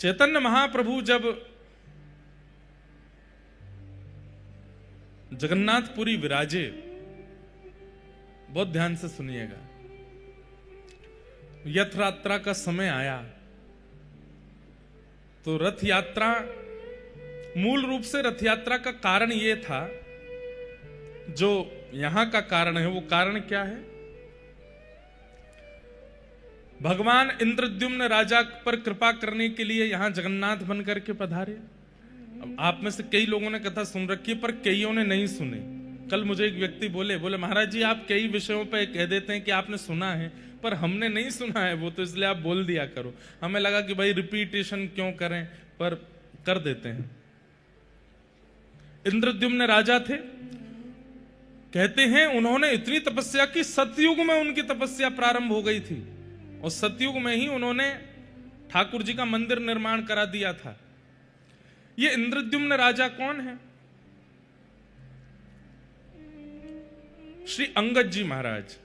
चैतन्य महाप्रभु जब जगन्नाथपुरी विराजे, बहुत ध्यान से सुनिएगा, रथ यात्रा का समय आया तो रथ यात्रा, मूल रूप से रथ यात्रा का कारण यह था, जो यहां का कारण है वो कारण क्या है? भगवान इंद्रद्युम्न राजा पर कृपा करने के लिए यहां जगन्नाथ बन करके पधारे। अब आप में से कई लोगों ने कथा सुन रखी है, पर कईयों ने नहीं सुनी। कल मुझे एक व्यक्ति बोले महाराज जी आप कई विषयों पे कह देते हैं कि आपने सुना है, पर हमने नहीं सुना है वो, तो इसलिए आप बोल दिया करो। हमें लगा कि भाई रिपीटेशन क्यों करें, पर कर देते हैं। इंद्रद्युम्न राजा थे, कहते हैं उन्होंने इतनी तपस्या की, सतयुग में उनकी तपस्या प्रारंभ हो गई थी और सतयुग में ही उन्होंने ठाकुर जी का मंदिर निर्माण करा दिया था। ये इंद्रद्युम्न राजा कौन है? श्री अंगद जी महाराज,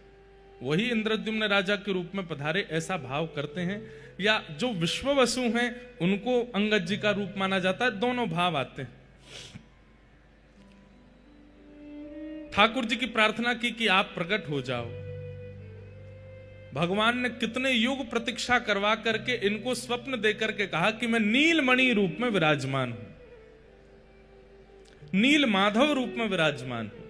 वही इंद्रद्युम्न राजा के रूप में पधारे, ऐसा भाव करते हैं। या जो विश्ववसु हैं उनको अंगद जी का रूप माना जाता है, दोनों भाव आते हैं। ठाकुर जी की प्रार्थना की कि आप प्रकट हो जाओ। भगवान ने कितने युग प्रतीक्षा करवा करके इनको स्वप्न देकर के कहा कि मैं नीलमणि रूप में विराजमान हूं, नील माधव रूप में विराजमान हूं,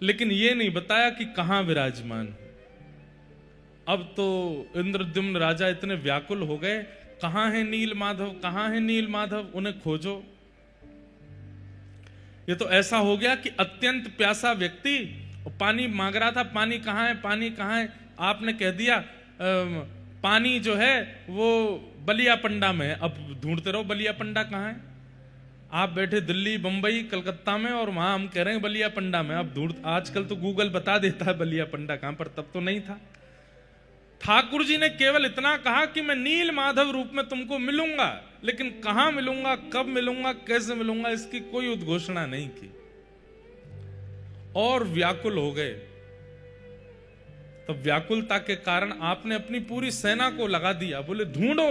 लेकिन यह नहीं बताया कि कहां विराजमान हूं। अब तो इंद्रद्युम्न राजा इतने व्याकुल हो गए, कहां है नील माधव, कहां है नील माधव, उन्हें खोजो। ये तो ऐसा हो गया कि अत्यंत प्यासा व्यक्ति पानी मांग रहा था, पानी कहां है, पानी कहां है। आपने कह दिया पानी जो है वो बलिया पंडा में है। अब ढूंढते रहो बलिया पंडा कहां है। आप बैठे दिल्ली, बंबई, कलकत्ता में और वहां हम कह रहे हैं बलिया पंडा में। अब ढूंढ, आजकल तो गूगल बता देता है बलिया पंडा कहां पर, तब तो नहीं था। ठाकुर जी ने केवल इतना कहा कि मैं नील माधव रूप में तुमको मिलूंगा, लेकिन कहां मिलूंगा, कब मिलूंगा, कैसे मिलूंगा, इसकी कोई उद्घोषणा नहीं की। और व्याकुल हो गए। तब व्याकुलता के कारण आपने अपनी पूरी सेना को लगा दिया, बोले ढूंढो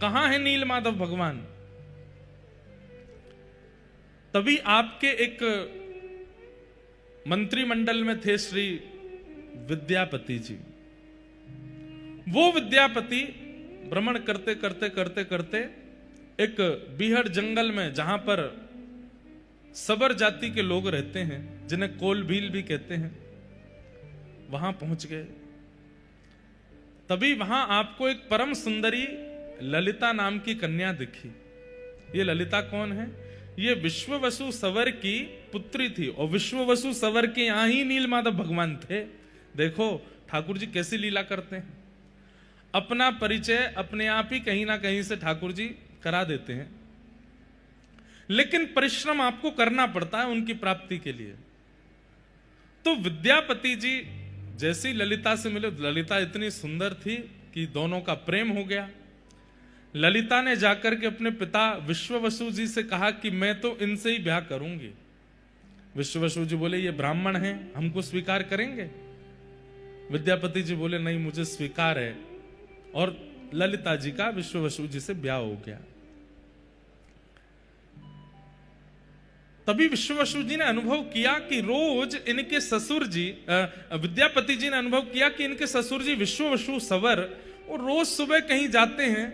कहां है नील माधव भगवान। तभी आपके एक मंत्रिमंडल में थे श्री विद्यापति जी। वो विद्यापति भ्रमण करते करते करते करते एक बीहड़ जंगल में, जहां पर सबर जाति के लोग रहते हैं, जिन्हें कोलभील भी कहते हैं, वहां पहुंच गए। तभी वहां आपको एक परम सुंदरी ललिता नाम की कन्या दिखी। ये ललिता कौन है? ये विश्ववसु सवर की पुत्री थी, और विश्ववसु सवर के यहां ही नीलमाधव भगवान थे। देखो ठाकुर जी कैसी लीला करते हैं, अपना परिचय अपने आप ही कहीं ना कहीं से ठाकुर जी करा देते हैं, लेकिन परिश्रम आपको करना पड़ता है उनकी प्राप्ति के लिए। तो विद्यापति जी जैसी ललिता से मिले, ललिता इतनी सुंदर थी कि दोनों का प्रेम हो गया। ललिता ने जाकर के अपने पिता विश्ववसु जी से कहा कि मैं तो इनसे ही ब्याह करूंगी। विश्ववसु जी बोले ये ब्राह्मण हैं, हमको स्वीकार करेंगे? विद्यापति जी बोले नहीं, मुझे स्वीकार है। और ललिता जी का विश्ववसु जी से ब्याह हो गया। तभी विश्ववसु जी ने अनुभव किया कि रोज इनके ससुर जी, विद्यापति जी ने अनुभव किया कि इनके ससुर जी विश्ववसु सवर वो रोज सुबह कहीं जाते हैं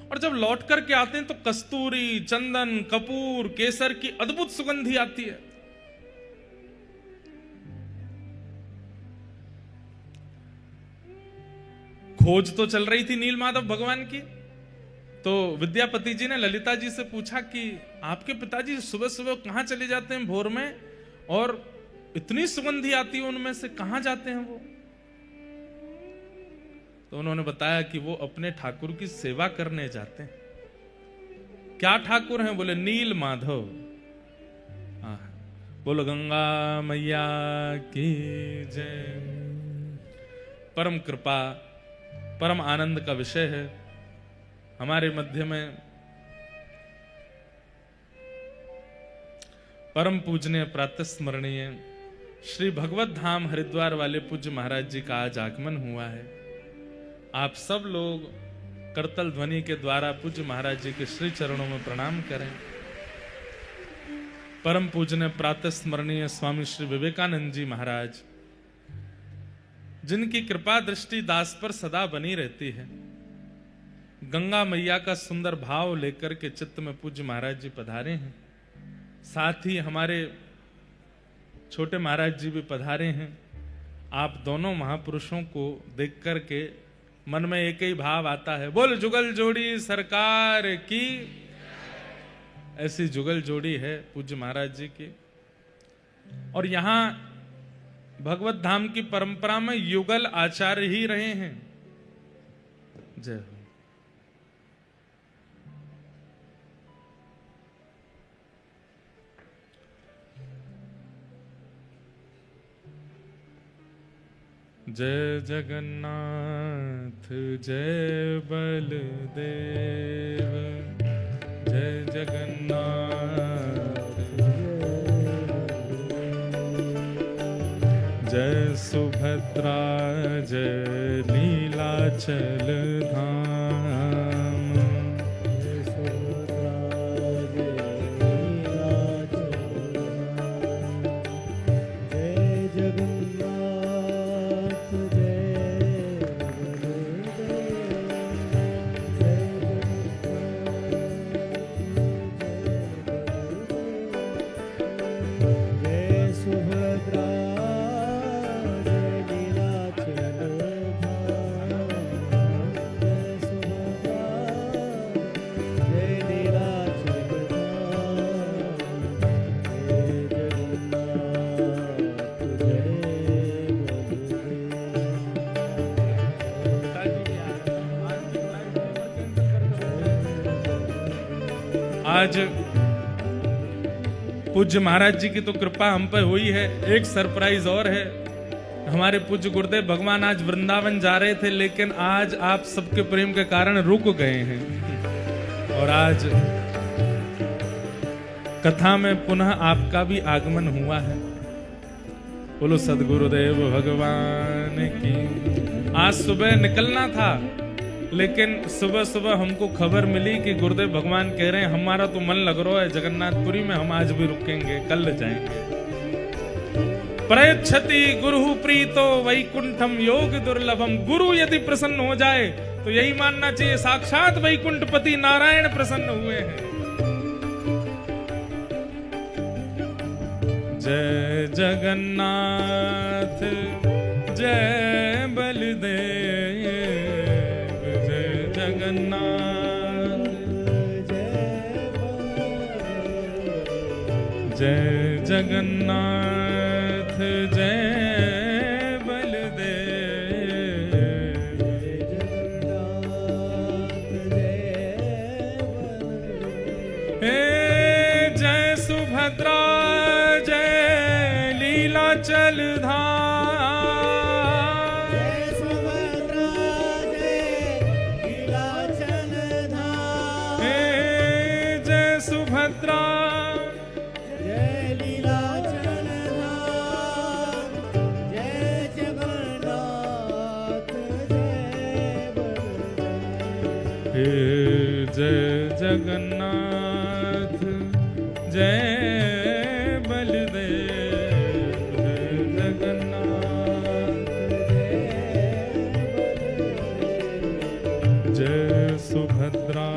और जब लौट करके आते हैं तो कस्तूरी, चंदन, कपूर, केसर की अद्भुत सुगंधी आती है। खोज तो चल रही थी नीलमाधव भगवान की। तो विद्यापति जी ने ललिता जी से पूछा कि आपके पिताजी सुबह सुबह कहां चले जाते हैं भोर में, और इतनी सुगंधी आती है उनमें से, कहां जाते हैं वो? तो उन्होंने बताया कि वो अपने ठाकुर की सेवा करने जाते हैं। क्या ठाकुर हैं? बोले नील माधव। बोलो गंगा मैया की जय। परम कृपा, परम आनंद का विषय है हमारे मध्य में परम पूजनीय प्रातस्मरणीय श्री भगवत धाम हरिद्वार वाले पूज्य महाराज जी का आज आगमन हुआ है। आप सब लोग करतल ध्वनि के द्वारा पूज्य महाराज जी के श्री चरणों में प्रणाम करें। परम पूजनीय प्रातः स्मरणीय स्वामी श्री विवेकानंद जी महाराज, जिनकी कृपा दृष्टि दास पर सदा बनी रहती है, गंगा मैया का सुंदर भाव लेकर के चित्त में पूज्य महाराज जी पधारे हैं। साथ ही हमारे छोटे महाराज जी भी पधारे हैं। आप दोनों महापुरुषों को देख करके मन में एक ही भाव आता है, बोल जुगल जोड़ी सरकार की। ऐसी जुगल जोड़ी है पूज्य महाराज जी की। और यहां भगवत धाम की परंपरा में युगल आचार्य ही रहे हैं। जय हो। जय जगन्नाथ जय बलदेव, जय जगन्नाथ जय सुभद्रा जय नीलाचल धाम, जय सुभद्रा जय नीलाचल धाम, जय आज पूज्य महाराज जी की तो कृपा हम पर हुई है। एक सरप्राइज और है, हमारे पूज्य गुरुदेव भगवान आज वृंदावन जा रहे थे, लेकिन आज आप सबके प्रेम के कारण रुक गए हैं और आज कथा में पुनः आपका भी आगमन हुआ है। बोलो सदगुरुदेव भगवान की। आज सुबह निकलना था, लेकिन सुबह सुबह हमको खबर मिली कि गुरुदेव भगवान कह रहे हैं हमारा तो मन लग रहा है जगन्नाथपुरी में, हम आज भी रुकेंगे, कल जाएंगे। प्रयच्छति गुरु प्रीतो वैकुंठम योग दुर्लभम। गुरु यदि प्रसन्न हो जाए तो यही मानना चाहिए साक्षात वैकुंठपति नारायण प्रसन्न हुए हैं। जय जगन्नाथ जय बलदेव, जगन्नाथ जय जगन्नाथ जय बलदेव, हे जय सुभद्रा जय लीलाचल धाम, सुभद्रा जय लीलाचल धाम, जय जगन्नाथ जय बलदेव, हे जय जगन्नाथ जय बलदेव, जय जगन्नाथ जय बलदेव, जय सुभद्रा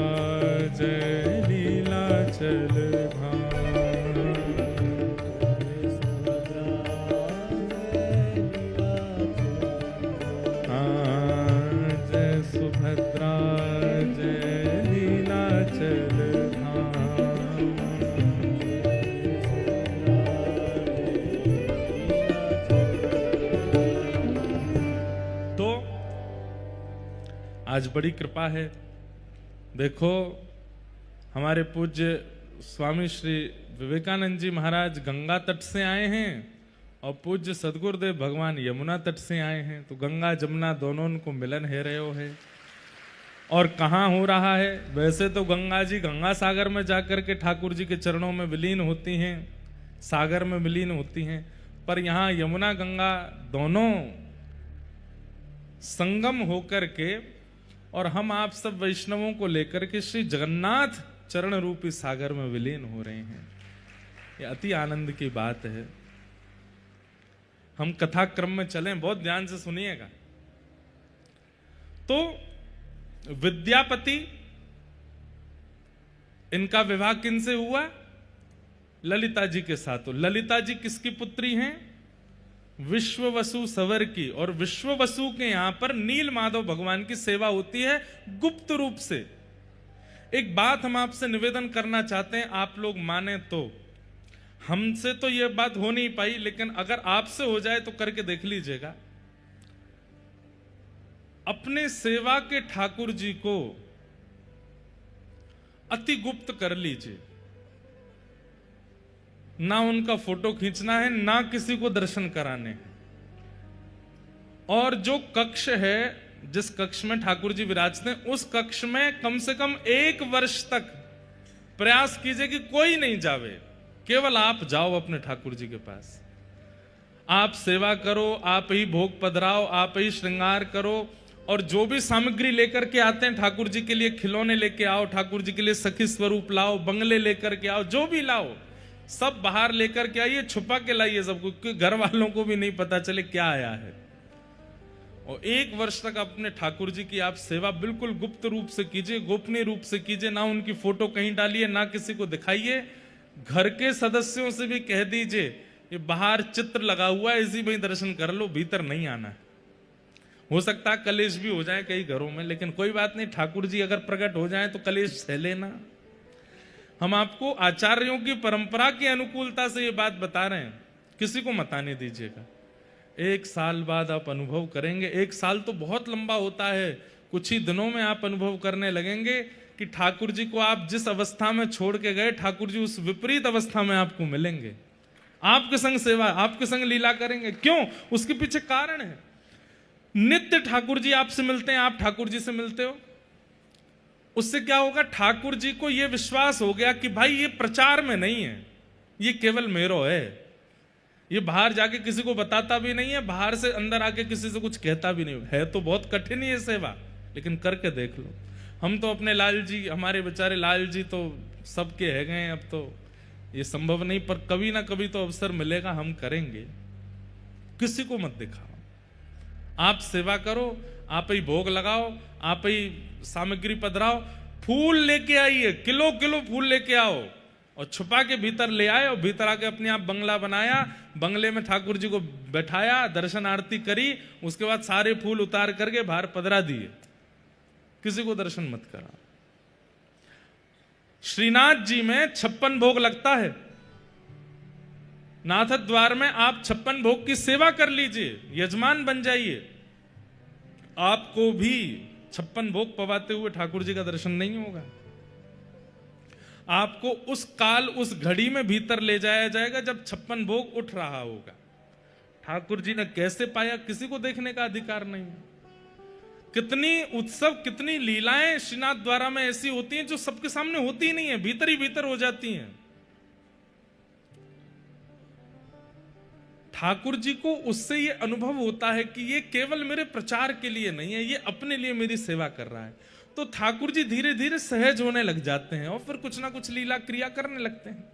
जय लीलाचल धाम, जय सुभद्रा जय लीलाचल धाम। तो आज बड़ी कृपा है। देखो हमारे पूज्य स्वामी श्री विवेकानंद जी महाराज गंगा तट से आए हैं और पूज्य सदगुरुदेव भगवान यमुना तट से आए हैं। तो गंगा जमुना दोनों को मिलन है रहे है। और कहाँ हो रहा है? वैसे तो गंगा जी गंगा सागर में जाकर के ठाकुर जी के चरणों में विलीन होती हैं, सागर में विलीन होती हैं, पर यहाँ यमुना गंगा दोनों संगम होकर के और हम आप सब वैष्णवों को लेकर के श्री जगन्नाथ चरण रूपी सागर में विलीन हो रहे हैं। ये अति आनंद की बात है। हम कथा क्रम में चलें, बहुत ध्यान से सुनिएगा। तो विद्यापति, इनका विवाह किनसे हुआ? ललिता जी के साथ। तो ललिता जी किसकी पुत्री हैं? विश्ववसु सवर की। और विश्ववसु के यहां पर नील माधव भगवान की सेवा होती है गुप्त रूप से। एक बात हम आपसे निवेदन करना चाहते हैं, आप लोग माने तो। हमसे तो यह बात हो नहीं पाई, लेकिन अगर आपसे हो जाए तो करके देख लीजिएगा। अपने सेवा के ठाकुर जी को अति गुप्त कर लीजिए। ना उनका फोटो खींचना है, ना किसी को दर्शन कराने हैं। और जो कक्ष है, जिस कक्ष में ठाकुर जी विराजते हैं, उस कक्ष में कम से कम 1 वर्ष तक प्रयास कीजिए कि कोई नहीं जावे। केवल आप जाओ अपने ठाकुर जी के पास। आप सेवा करो, आप ही भोग पधराओ, आप ही श्रृंगार करो। और जो भी सामग्री लेकर के आते हैं ठाकुर जी के लिए, खिलौने लेके आओ, ठाकुर जी के लिए सखी स्वरूप लाओ, बंगले लेकर के आओ, जो भी लाओ सब बाहर लेकर के आइए, छुपा के लाइए सबको, क्योंकि घर वालों को भी नहीं पता चले क्या आया है। और 1 वर्ष तक अपने ठाकुर जी की आप सेवा बिल्कुल गुप्त रूप से कीजिए, गोपनीय रूप से कीजिए। ना उनकी फोटो कहीं डालिए, ना किसी को दिखाइए। घर के सदस्यों से भी कह दीजिए ये बाहर चित्र लगा हुआ है, इसी में दर्शन कर लो, भीतर नहीं आना है। हो सकता है कलेश भी हो जाए कई घरों में, लेकिन कोई बात नहीं, ठाकुर जी अगर प्रकट हो जाए तो कलेश सह लेना। हम आपको आचार्यों की परंपरा की अनुकूलता से ये बात बता रहे हैं, किसी को मत आने दीजिएगा। 1 साल बाद आप अनुभव करेंगे। 1 साल तो बहुत लंबा होता है। कुछ ही दिनों में आप अनुभव करने लगेंगे कि ठाकुर जी को आप जिस अवस्था में छोड़ के गए, ठाकुर जी उस विपरीत अवस्था में आपको मिलेंगे। आपके संग सेवा, आपके संग लीला करेंगे। क्यों? उसके पीछे कारण है। नित्य ठाकुर जी आपसे मिलते हैं, आप ठाकुर जी से मिलते हो। उससे क्या होगा? ठाकुर जी को यह विश्वास हो गया कि भाई ये प्रचार में नहीं है, ये केवल मेरो है। ये बाहर जाके किसी को बताता भी नहीं है, बाहर से अंदर आके किसी से कुछ कहता भी नहीं है। तो बहुत कठिन है ये सेवा, लेकिन करके देख लो। हम तो अपने लाल जी, हमारे बेचारे लाल जी तो सबके है गए, अब तो ये संभव नहीं, पर कभी ना कभी तो अवसर मिलेगा, हम करेंगे। किसी को मत दिखाओ, आप सेवा करो, आप ही भोग लगाओ, आप ही सामग्री पधराओ। फूल लेके आइए, किलो किलो फूल लेके आओ और छुपा के भीतर ले आए। और भीतर आके अपने आप बंगला बनाया, बंगले में ठाकुर जी को बैठाया, दर्शन आरती करी, उसके बाद सारे फूल उतार करके बाहर पधरा दिए। किसी को दर्शन मत करा। श्रीनाथ जी में 56 भोग लगता है। नाथ द्वार में आप 56 भोग की सेवा कर लीजिए, यजमान बन जाइए। आपको भी 56 भोग पवाते हुए ठाकुर जी का दर्शन नहीं होगा। आपको उस काल, उस घड़ी में भीतर ले जाया जाएगा जब 56 भोग उठ रहा होगा। ठाकुर जी ने कैसे पाया, किसी को देखने का अधिकार नहीं। कितनी उत्सव, कितनी लीलाएं श्रीनाथ द्वारा में ऐसी होती हैं जो सबके सामने होती ही नहीं है, भीतर ही भीतर हो जाती हैं। ठाकुर जी को उससे ये अनुभव होता है कि ये केवल मेरे प्रचार के लिए नहीं है, ये अपने लिए मेरी सेवा कर रहा है। तो ठाकुर जी धीरे धीरे सहज होने लग जाते हैं और फिर कुछ ना कुछ लीला क्रिया करने लगते हैं।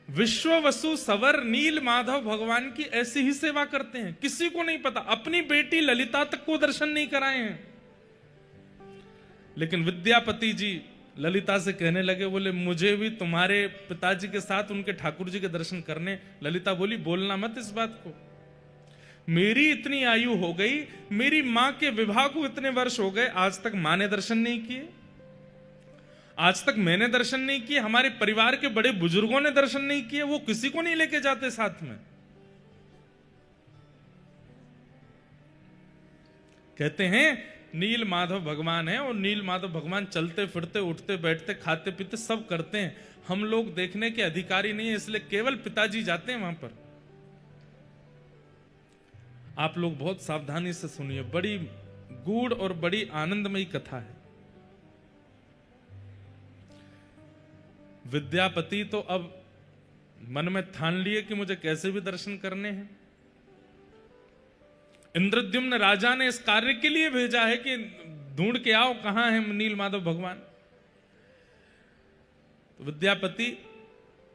विश्ववसु सवर नील माधव भगवान की ऐसी ही सेवा करते हैं। किसी को नहीं पता, अपनी बेटी ललिता तक को दर्शन नहीं कराए हैं। लेकिन विद्यापति जी ललिता से कहने लगे, बोले मुझे भी तुम्हारे पिताजी के साथ उनके ठाकुर जी के दर्शन करने। ललिता बोली, बोलना मत इस बात को। मेरी इतनी आयु हो गई, मेरी मां के विवाह को इतने वर्ष हो गए, आज तक मां ने दर्शन नहीं किए, आज तक मैंने दर्शन नहीं किए, हमारे परिवार के बड़े बुजुर्गों ने दर्शन नहीं किए। वो किसी को नहीं लेके जाते साथ में। कहते हैं नील माधव भगवान है, और नील माधव भगवान चलते फिरते, उठते बैठते, खाते पीते सब करते हैं। हम लोग देखने के अधिकारी नहीं है, इसलिए केवल पिताजी जाते हैं वहां पर। आप लोग बहुत सावधानी से सुनिए, बड़ी गूढ़ और बड़ी आनंदमयी कथा है। विद्यापति तो अब मन में ठान लिए कि मुझे कैसे भी दर्शन करने हैं। इंद्रद्युम्न राजा ने इस कार्य के लिए भेजा है कि ढूंढ के आओ कहां है नील माधव भगवान। तो विद्यापति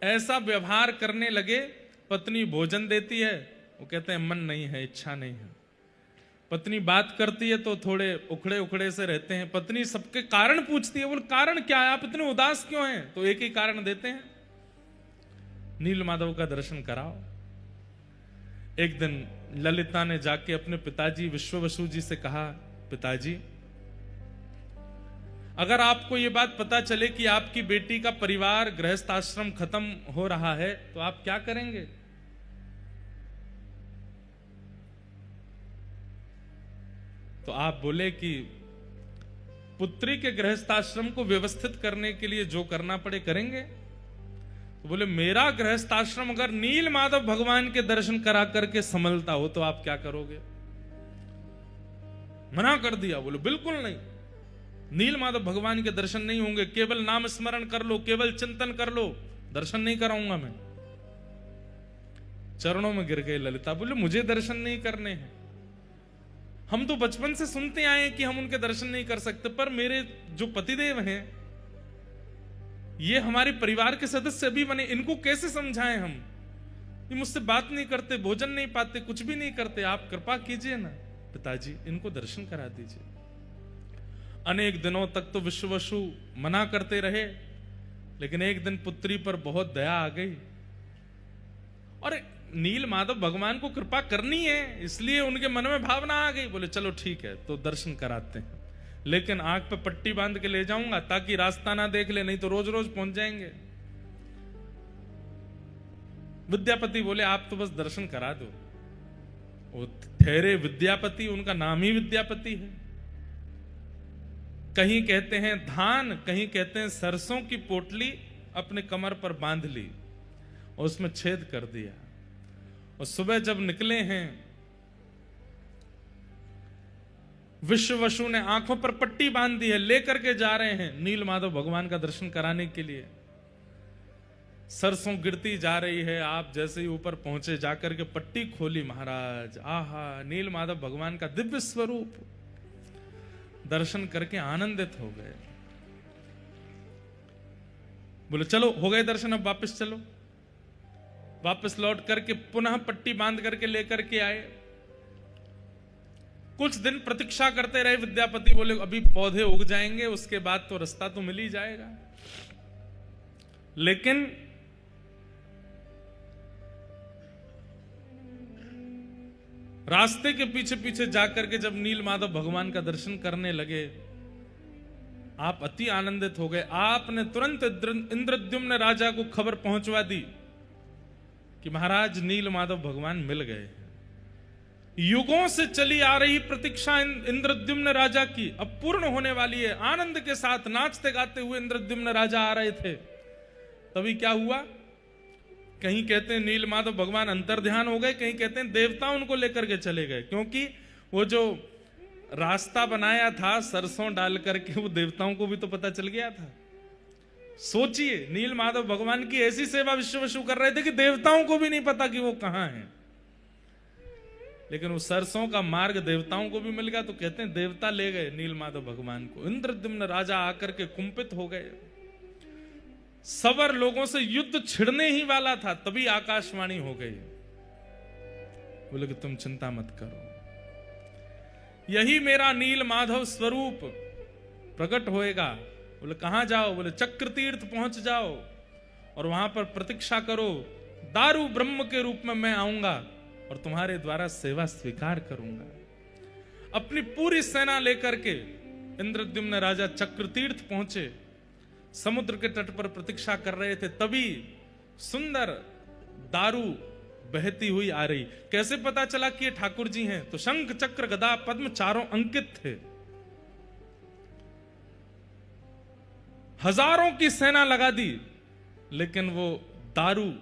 ऐसा व्यवहार करने लगे, पत्नी भोजन देती है, वो कहते हैं मन नहीं है, इच्छा नहीं है। पत्नी बात करती है तो थोड़े उखड़े उखड़े से रहते हैं। पत्नी सबके कारण पूछती है, बोल कारण क्या है, आप इतने उदास क्यों हैं? तो एक ही कारण देते हैं, नील माधव का दर्शन कराओ। एक दिन ललिता ने जाके अपने पिताजी विश्ववसु जी से कहा, पिताजी अगर आपको यह बात पता चले कि आपकी बेटी का परिवार गृहस्थ आश्रम खत्म हो रहा है तो आप क्या करेंगे? तो आप बोले कि पुत्री के गृहस्थ आश्रम को व्यवस्थित करने के लिए जो करना पड़े करेंगे। तो बोले मेरा गृहस्थ आश्रम अगर नील माधव भगवान के दर्शन करा करके संभलता हो तो आप क्या करोगे? मना कर दिया, बोले बिल्कुल नहीं, नील माधव भगवान के दर्शन नहीं होंगे, केवल नाम स्मरण कर लो, केवल चिंतन कर लो, दर्शन नहीं कराऊंगा मैं। चरणों में गिर गए ललिता, बोले मुझे दर्शन नहीं करने हैं, हम तो बचपन से सुनते आए हैं कि हम उनके दर्शन नहीं कर सकते, पर मेरे जो पतिदेव हैं ये हमारे परिवार के सदस्य अभी बने, इनको कैसे समझाएं हम? ये मुझसे बात नहीं करते, भोजन नहीं पाते, कुछ भी नहीं करते, आप कृपा कीजिए ना पिताजी, इनको दर्शन करा दीजिए। अनेक दिनों तक तो विश्ववसु मना करते रहे, लेकिन एक दिन पुत्री पर बहुत दया आ गई और नील माधव भगवान को कृपा करनी है, इसलिए उनके मन में भावना आ गई। बोले चलो ठीक है, तो दर्शन कराते हैं, लेकिन आंख पे पट्टी बांध के ले जाऊंगा ताकि रास्ता ना देख ले, नहीं तो रोज रोज पहुंच जाएंगे। विद्यापति बोले आप तो बस दर्शन करा दो। वो ठहरे विद्यापति, उनका नाम ही विद्यापति है। कहीं कहते हैं धान, कहीं कहते हैं सरसों की पोटली अपने कमर पर बांध ली और उसमें छेद कर दिया, और सुबह जब निकले हैं विश्ववसु ने आंखों पर पट्टी बांध दी है, लेकर के जा रहे हैं नील माधव भगवान का दर्शन कराने के लिए। सरसों गिरती जा रही है, आप जैसे ही ऊपर पहुंचे जाकर के पट्टी खोली, महाराज आहा नील माधव भगवान का दिव्य स्वरूप दर्शन करके आनंदित हो गए। बोले चलो हो गए दर्शन, अब वापस चलो। वापस लौट करके पुनः पट्टी बांध करके लेकर के आए। कुछ दिन प्रतीक्षा करते रहे विद्यापति, बोले अभी पौधे उग जाएंगे, उसके बाद तो रास्ता तो मिल ही जाएगा। लेकिन रास्ते के पीछे पीछे जाकर के जब नील माधव भगवान का दर्शन करने लगे, आप अति आनंदित हो गए। आपने तुरंत इंद्रद्युम्न राजा को खबर पहुंचवा दी कि महाराज नील माधव भगवान मिल गए। युगों से चली आ रही प्रतीक्षा इंद्रद्युम्न राजा की अब पूर्ण होने वाली है। आनंद के साथ नाचते गाते हुए इंद्रद्युम्न राजा आ रहे थे। तभी क्या हुआ, कहीं कहते हैं नील माधव भगवान अंतर ध्यान हो गए, कहीं कहते हैं देवता उनको लेकर के चले गए, क्योंकि वो जो रास्ता बनाया था सरसों डाल करके वो देवताओं को भी तो पता चल गया था। सोचिए, नील माधव भगवान की ऐसी सेवा विश्ववसु कर रहे थे कि देवताओं को भी नहीं पता कि वो कहां हैं। लेकिन वो सरसों का मार्ग देवताओं को भी मिल गया, तो कहते हैं देवता ले गए नील माधव भगवान को। इंद्रद्युम्न राजा आकर के कुंपित हो गए। सवर लोगों से युद्ध छिड़ने ही वाला था, तभी आकाशवाणी हो गई, बोले कि तुम चिंता मत करो, यही मेरा नील माधव स्वरूप प्रकट होएगा। बोले कहां जाओ? बोले चक्र तीर्थ पहुंच जाओ और वहां पर प्रतीक्षा करो, दारू ब्रह्म के रूप में मैं आऊंगा और तुम्हारे द्वारा सेवा स्वीकार करूंगा। अपनी पूरी सेना लेकर के इंद्रद्युम्न राजा चक्र तीर्थ पहुंचे। समुद्र के तट पर प्रतीक्षा कर रहे थे, तभी सुंदर दारू बहती हुई आ रही। कैसे पता चला कि ये ठाकुर जी हैं? तो शंख चक्र गदा पद्म चारों अंकित थे। हजारों की सेना लगा दी, लेकिन वो दारू,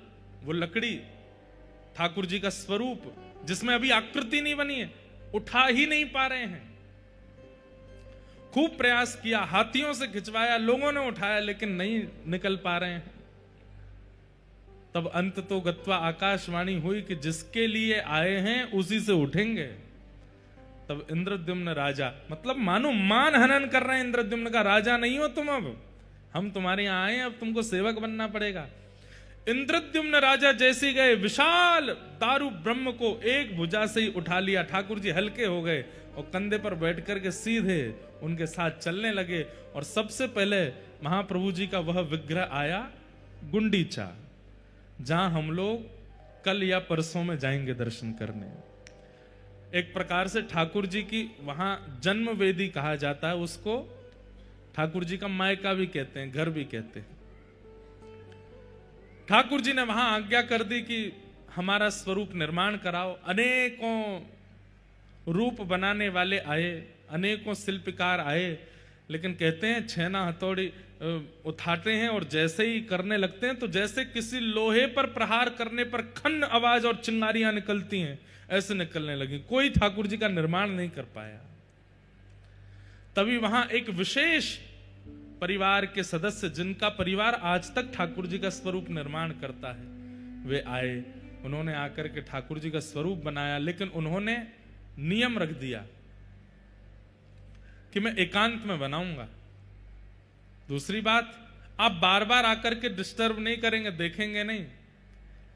वो लकड़ी, ठाकुर जी का स्वरूप जिसमें अभी आकृति नहीं बनी है, उठा ही नहीं पा रहे हैं। खूब प्रयास किया, हाथियों से खिंचवाया, लोगों ने उठाया, लेकिन नहीं निकल पा रहे हैं। तब अंत तो गत्वा आकाशवाणी हुई कि जिसके लिए आए हैं उसी से उठेंगे। तब इंद्रद्युम्न राजा, मतलब मानो मान हनन कर रहे हैं इंद्रद्युम्न का, राजा नहीं हो तुम, अब हम तुम्हारे यहां आए, अब तुमको सेवक बनना पड़ेगा। इंद्रद्युम्न राजा जैसे गए, विशाल दारू ब्रह्म को एक भुजा से ही उठा लिया। ठाकुर जी हल्के हो गए और कंधे पर बैठ करके सीधे उनके साथ चलने लगे। और सबसे पहले महाप्रभु जी का वह विग्रह आया गुंडीचा, जहां हम लोग कल या परसों में जाएंगे दर्शन करने। एक प्रकार से ठाकुर जी की वहां जन्म वेदी कहा जाता है उसको, ठाकुर जी का मायका भी कहते हैं, घर भी कहते हैं। ठाकुर जी ने वहां आज्ञा कर दी कि हमारा स्वरूप निर्माण कराओ। अनेकों रूप बनाने वाले आए, अनेकों शिल्पकार आए, लेकिन कहते हैं छेना हथौड़ी उठाते हैं और जैसे ही करने लगते हैं तो जैसे किसी लोहे पर प्रहार करने पर खन्न आवाज और चिंगारियां निकलती हैं, ऐसे निकलने लगी। कोई ठाकुर जी का निर्माण नहीं कर पाया। तभी वहां एक विशेष परिवार के सदस्य, जिनका परिवार आज तक ठाकुर जी का स्वरूप निर्माण करता है, वे आए। उन्होंने आकर के ठाकुर जी का स्वरूप बनाया, लेकिन उन्होंने नियम रख दिया कि मैं एकांत में बनाऊंगा। दूसरी बात, आप बार बार आकर के डिस्टर्ब नहीं करेंगे, देखेंगे नहीं,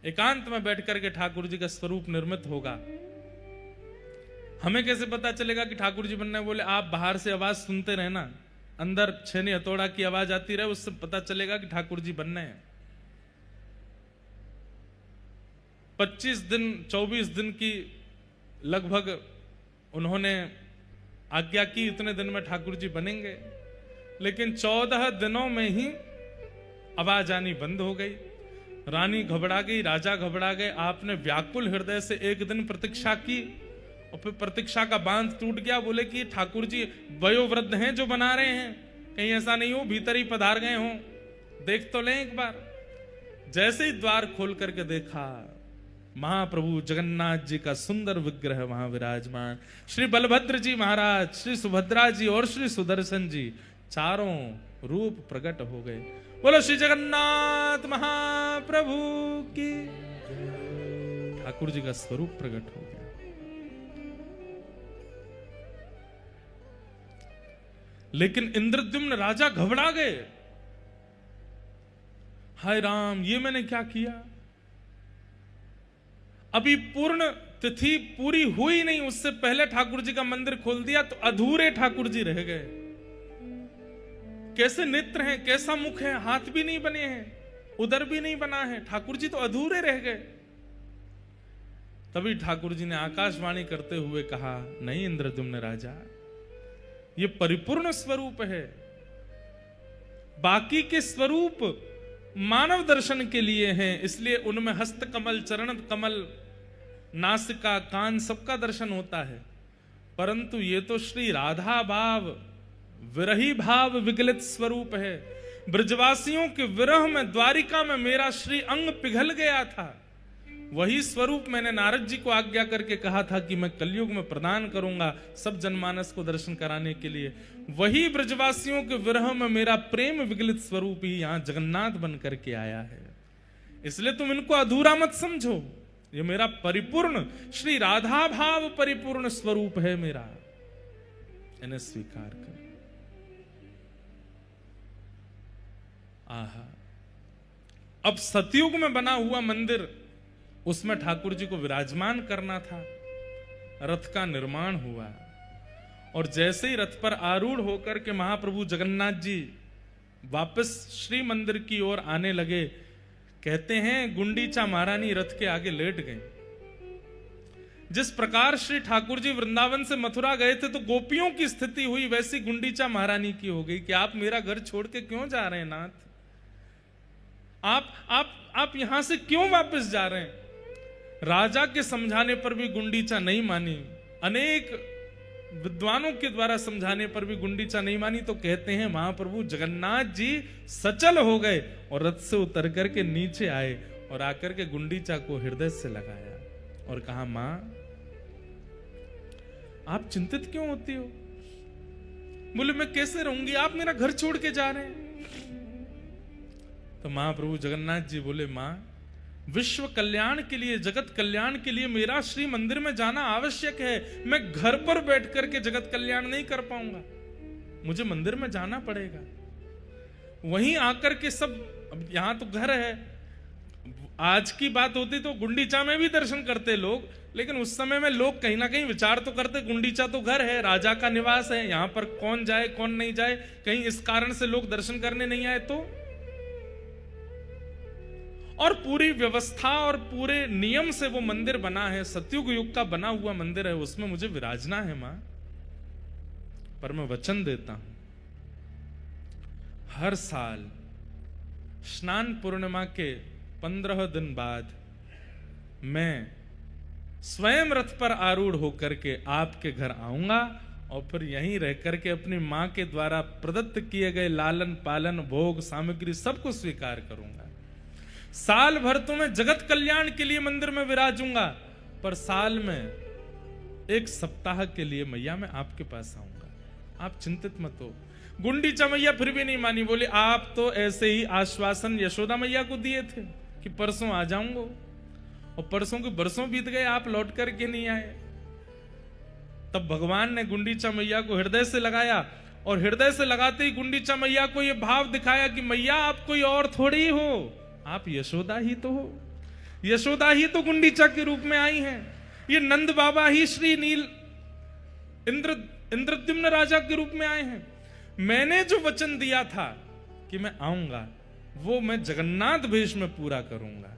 एकांत में बैठ करके ठाकुर जी का स्वरूप निर्मित होगा। हमें कैसे पता चलेगा कि ठाकुर जी बनने? बोले आप बाहर से आवाज सुनते रहना, अंदर छेनी हथौड़ा की आवाज आती रहे, उससे पता चलेगा कि ठाकुर जी बनने हैं। 25 दिन 24 दिन की लगभग उन्होंने आज्ञा की, इतने दिन में ठाकुर जी बनेंगे। लेकिन 14 दिनों में ही आवाज आनी बंद हो गई। रानी घबरा गई, राजा घबरा गए। आपने व्याकुल हृदय से एक दिन प्रतीक्षा की और फिर प्रतीक्षा का बांध टूट गया। बोले कि ठाकुर जी वयोवृद्ध हैं जो बना रहे हैं, कहीं ऐसा नहीं हो भीतर ही पधार गए हों, देख तो लें एक बार। जैसे ही द्वार खोल करके देखा, महाप्रभु जगन्नाथ जी का सुंदर विग्रह वहां विराजमान। श्री बलभद्र जी महाराज, श्री सुभद्रा जी और श्री सुदर्शन जी, चारों रूप प्रकट हो गए। बोलो श्री जगन्नाथ महाप्रभु की। ठाकुर जी का स्वरूप प्रकट हो गया। लेकिन इंद्रद्युम्न राजा घबरा गए। हाय राम, ये मैंने क्या किया? अभी पूर्ण तिथि पूरी हुई नहीं, उससे पहले ठाकुर जी का मंदिर खोल दिया, तो अधूरे ठाकुर जी रह गए। कैसे नेत्र हैं, कैसा मुख है, हाथ भी नहीं बने हैं, उदर भी नहीं बना है, ठाकुर जी तो अधूरे रह गए। तभी ठाकुर जी ने आकाशवाणी करते हुए कहा, नहीं इंद्रद्युम्न राजा, ये परिपूर्ण स्वरूप है। बाकी के स्वरूप मानव दर्शन के लिए हैं, इसलिए उनमें हस्त कमल, चरण कमल, नासिका, कान सबका दर्शन होता है। परंतु ये तो श्री राधा भाव, विरही भाव विगलित स्वरूप है। ब्रजवासियों के विरह में, द्वारिका में मेरा श्री अंग पिघल गया था। वही स्वरूप मैंने नारद जी को आज्ञा करके कहा था कि मैं कलयुग में प्रदान करूंगा सब जनमानस को दर्शन कराने के लिए। वही ब्रजवासियों के विरह में मेरा प्रेम विगलित स्वरूप ही यहां जगन्नाथ बन करके आया है। इसलिए तुम इनको अधूरा मत समझो, ये मेरा परिपूर्ण श्री राधा भाव परिपूर्ण स्वरूप है मेरा, इन्हें स्वीकार कर। आहा, अब सतयुग में बना हुआ मंदिर, उसमें ठाकुर जी को विराजमान करना था। रथ का निर्माण हुआ और जैसे ही रथ पर आरूढ़ होकर के महाप्रभु जगन्नाथ जी वापस श्री मंदिर की ओर आने लगे, कहते हैं गुंडीचा महारानी रथ के आगे लेट गई। जिस प्रकार श्री ठाकुर जी वृंदावन से मथुरा गए थे तो गोपियों की स्थिति हुई, वैसी गुंडीचा महारानी की हो गई कि आप मेरा घर छोड़ के क्यों जा रहे हैं नाथ? आप यहां से क्यों वापस जा रहे हैं? राजा के समझाने पर भी गुंडीचा नहीं मानी, अनेक विद्वानों के द्वारा समझाने पर भी गुंडीचा नहीं मानी। तो कहते हैं महाप्रभु जगन्नाथ जी सचल हो गए और रथ से उतर करके नीचे आए और आकर के गुंडीचा को हृदय से लगाया और कहा, मां आप चिंतित क्यों होती हो? बोले मैं कैसे रहूंगी, आप मेरा घर छोड़ के जा रहे हैं। तो महाप्रभु जगन्नाथ जी बोले, मां विश्व कल्याण के लिए, जगत कल्याण के लिए मेरा श्री मंदिर में जाना आवश्यक है। मैं घर पर बैठ करके जगत कल्याण नहीं कर पाऊंगा, मुझे मंदिर में जाना पड़ेगा। वहीं आकर के सब, अब यहां तो घर है, आज की बात होती तो गुंडीचा में भी दर्शन करते लोग, लेकिन उस समय में लोग कहीं ना कहीं विचार तो करते गुंडीचा तो घर है, राजा का निवास है, यहां पर कौन जाए कौन नहीं जाए, कहीं इस कारण से लोग दर्शन करने नहीं आए तो। और पूरी व्यवस्था और पूरे नियम से वो मंदिर बना है, सतयुग युग का बना हुआ मंदिर है, उसमें मुझे विराजना है मां। पर मैं वचन देता हूं, हर साल स्नान पूर्णिमा के 15 दिन बाद मैं स्वयं रथ पर आरूढ़ होकर के आपके घर आऊंगा और फिर यहीं रह करके अपनी मां के द्वारा प्रदत्त किए गए लालन पालन भोग सामग्री सबको स्वीकार करूंगा। साल भर तो मैं जगत कल्याण के लिए मंदिर में विराजूंगा, पर साल में एक सप्ताह के लिए मैया मैं आपके पास आऊंगा, आप चिंतित मत हो। गुंडीचा मैया फिर भी नहीं मानी, बोले आप तो ऐसे ही आश्वासन यशोदा मैया को दिए थे कि परसों आ जाऊंगा, और परसों के बरसों बीत गए, आप लौट करके नहीं आए। तब भगवान ने गुंडीचा मैया को हृदय से लगाया, और हृदय से लगाते ही गुंडीचा मैया को यह भाव दिखाया कि मैया आप कोई और थोड़ी हो, आप यशोदा ही तो हो, यशोदा ही तो गुंडीचा के रूप में आई हैं, ये नंद बाबा ही श्री नील इंद्रद्युम्न राजा के रूप में आए हैं। मैंने जो वचन दिया था कि मैं आऊंगा, वो मैं जगन्नाथ वेश में पूरा करूंगा,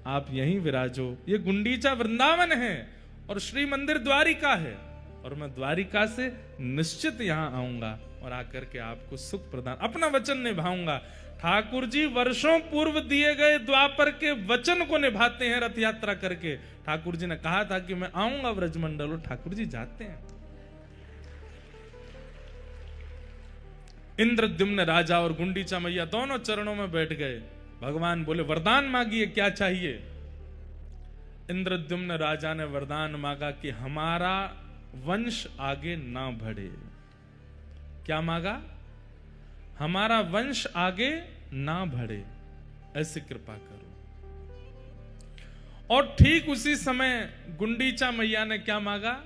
आप यहीं विराजो। ये गुंडीचा वृंदावन है और श्री मंदिर द्वारिका है, और मैं द्वारिका से निश्चित यहां आऊंगा और आकर के आपको सुख प्रदान, अपना वचन निभाऊंगा। ठाकुर जी वर्षों पूर्व दिए गए द्वापर के वचन को निभाते हैं रथ यात्रा करके। ठाकुर जी ने कहा था कि मैं आऊंगा ब्रजमंडल, और ठाकुर जी जाते हैं। इंद्रद्युम्न राजा और गुंडीचा मैया दोनों चरणों में बैठ गए। भगवान बोले वरदान मांगिए, क्या चाहिए। इंद्रद्युम्न राजा ने वरदान मांगा कि हमारा वंश आगे ना बढ़े। क्या मांगा? हमारा वंश आगे ना बढ़े, ऐसी कृपा करो। और ठीक उसी समय गुंडीचा मैया ने क्या मांगा?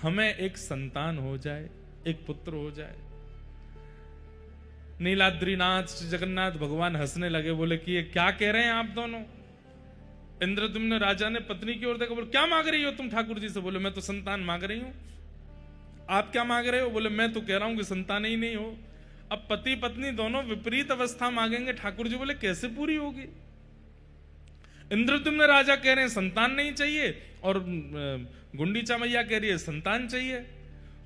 हमें एक संतान हो जाए, एक पुत्र हो जाए। नीलाद्रीनाथ जगन्नाथ भगवान हंसने लगे, बोले कि ये क्या कह रहे हैं आप दोनों। इंद्रद्युम्न राजा ने पत्नी की ओर देखा, बोले क्या मांग रही हो तुम ठाकुर जी से? बोले मैं तो संतान मांग रही हूं। आप क्या मांग रहे हो? बोले मैं तो कह रहा हूं कि संतान ही नहीं हो। अब पति पत्नी दोनों विपरीत अवस्था मांगेंगे। ठाकुर जी बोले कैसे पूरी होगी? इंद्रद्युम्न राजा कह रहे हैं संतान नहीं चाहिए, और गुंडीचा मैया कह रही है संतान चाहिए।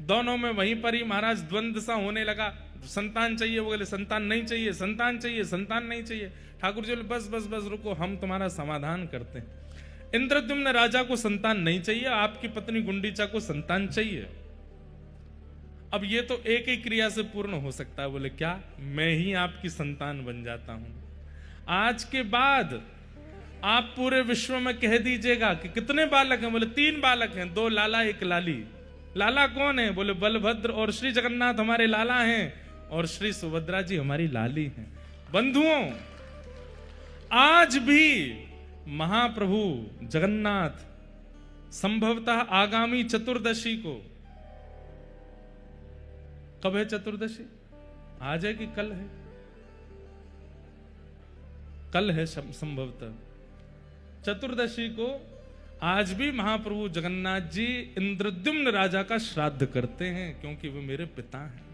दोनों में वहीं पर ही महाराज द्वंद्व सा होने लगा। संतान चाहिए, वो बोले संतान नहीं चाहिए, संतान चाहिए, संतान नहीं चाहिए। ठाकुर जी बोले बस बस बस रुको, हम तुम्हारा समाधान करते हैं। इंद्रद्युम्न राजा को संतान नहीं चाहिए, आपकी पत्नी गुंडीचा को संतान चाहिए। अब ये तो एक ही क्रिया से पूर्ण हो सकता है। बोले क्या? मैं ही आपकी संतान बन जाता हूं। आज के बाद आप पूरे विश्व में कह दीजिएगा कि कितने बालक हैं? बोले 3 बालक हैं, 2 लाला 1 लाली। लाला कौन है? बोले बलभद्र और श्री जगन्नाथ हमारे लाला हैं, और श्री सुभद्रा जी हमारी लाली हैं। बंधुओं, आज भी महाप्रभु जगन्नाथ संभवतः आगामी चतुर्दशी को, कब है चतुर्दशी? आज है कि कल है? कल है संभवतः। चतुर्दशी को आज भी महाप्रभु जगन्नाथ जी इंद्रद्युम्न राजा का श्राद्ध करते हैं, क्योंकि वे मेरे पिता हैं।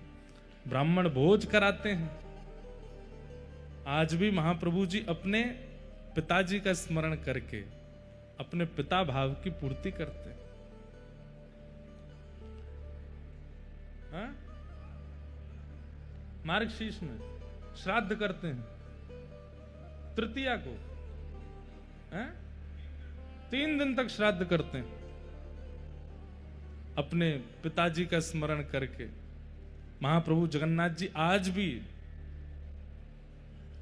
ब्राह्मण भोज कराते हैं। आज भी महाप्रभु जी अपने पिताजी का स्मरण करके अपने पिता भाव की पूर्ति करते हैं। हाँ? मार्गशीर्ष में श्राद्ध करते हैं तृतीया को। हाँ? 3 दिन तक श्राद्ध करते हैं अपने पिताजी का स्मरण करके। महाप्रभु जगन्नाथ जी आज भी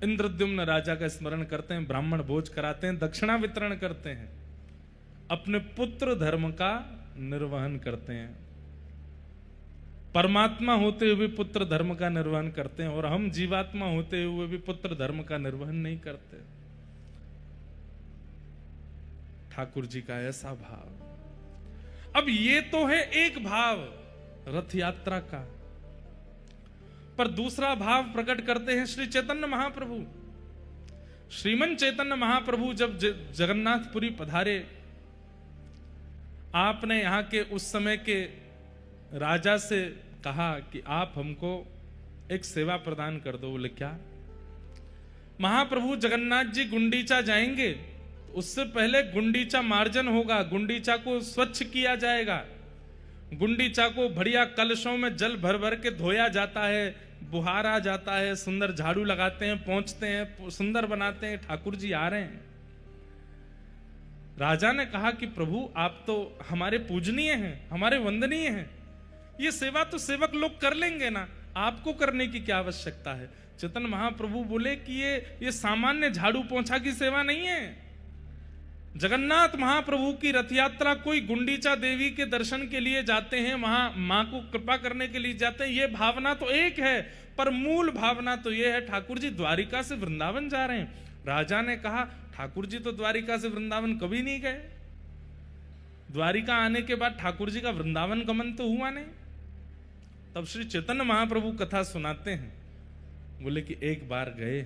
इंद्रद्युम्न राजा का स्मरण करते हैं, ब्राह्मण भोज कराते हैं, दक्षिणा वितरण करते हैं, अपने पुत्र धर्म का निर्वहन करते हैं। परमात्मा होते हुए पुत्र धर्म का निर्वहन करते हैं, और हम जीवात्मा होते हुए भी पुत्र धर्म का निर्वहन नहीं करते। ठाकुर जी का ऐसा भाव। अब ये तो है एक भाव रथ यात्रा का, पर दूसरा भाव प्रकट करते हैं श्री चैतन्य महाप्रभु। श्रीमन चैतन्य महाप्रभु जब जगन्नाथपुरी पधारे, आपने यहां के उस समय के राजा से कहा कि आप हमको एक सेवा प्रदान कर दो। बोले क्या? महाप्रभु जगन्नाथ जी गुंडीचा जाएंगे, उससे पहले गुंडीचा मार्जन होगा, गुंडीचा को स्वच्छ किया जाएगा, गुंडीचा को बढ़िया कलशों में जल भर भर के धोया जाता है, बुहारा जाता है, सुंदर झाड़ू लगाते हैं, पोंछते हैं, सुंदर बनाते हैं। ठाकुर जी आ रहे हैं। राजा ने कहा कि प्रभु आप तो हमारे पूजनीय हैं, हमारे वंदनीय हैं, ये सेवा तो सेवक लोग कर लेंगे ना, आपको करने की क्या आवश्यकता है? चैतन्य महाप्रभु बोले कि ये सामान्य झाड़ू पोंछा की सेवा नहीं है। जगन्नाथ महाप्रभु की रथ यात्रा, कोई गुंडीचा देवी के दर्शन के लिए जाते हैं, वहां मां को कृपा करने के लिए जाते हैं, ये भावना तो एक है, पर मूल भावना तो ये है ठाकुर जी द्वारिका से वृंदावन जा रहे हैं। राजा ने कहा ठाकुर जी तो द्वारिका से वृंदावन कभी नहीं गए, द्वारिका आने के बाद ठाकुर जी का वृंदावन गमन तो हुआ नहीं। तब श्री चैतन्य महाप्रभु कथा सुनाते हैं, बोले कि एक बार गए।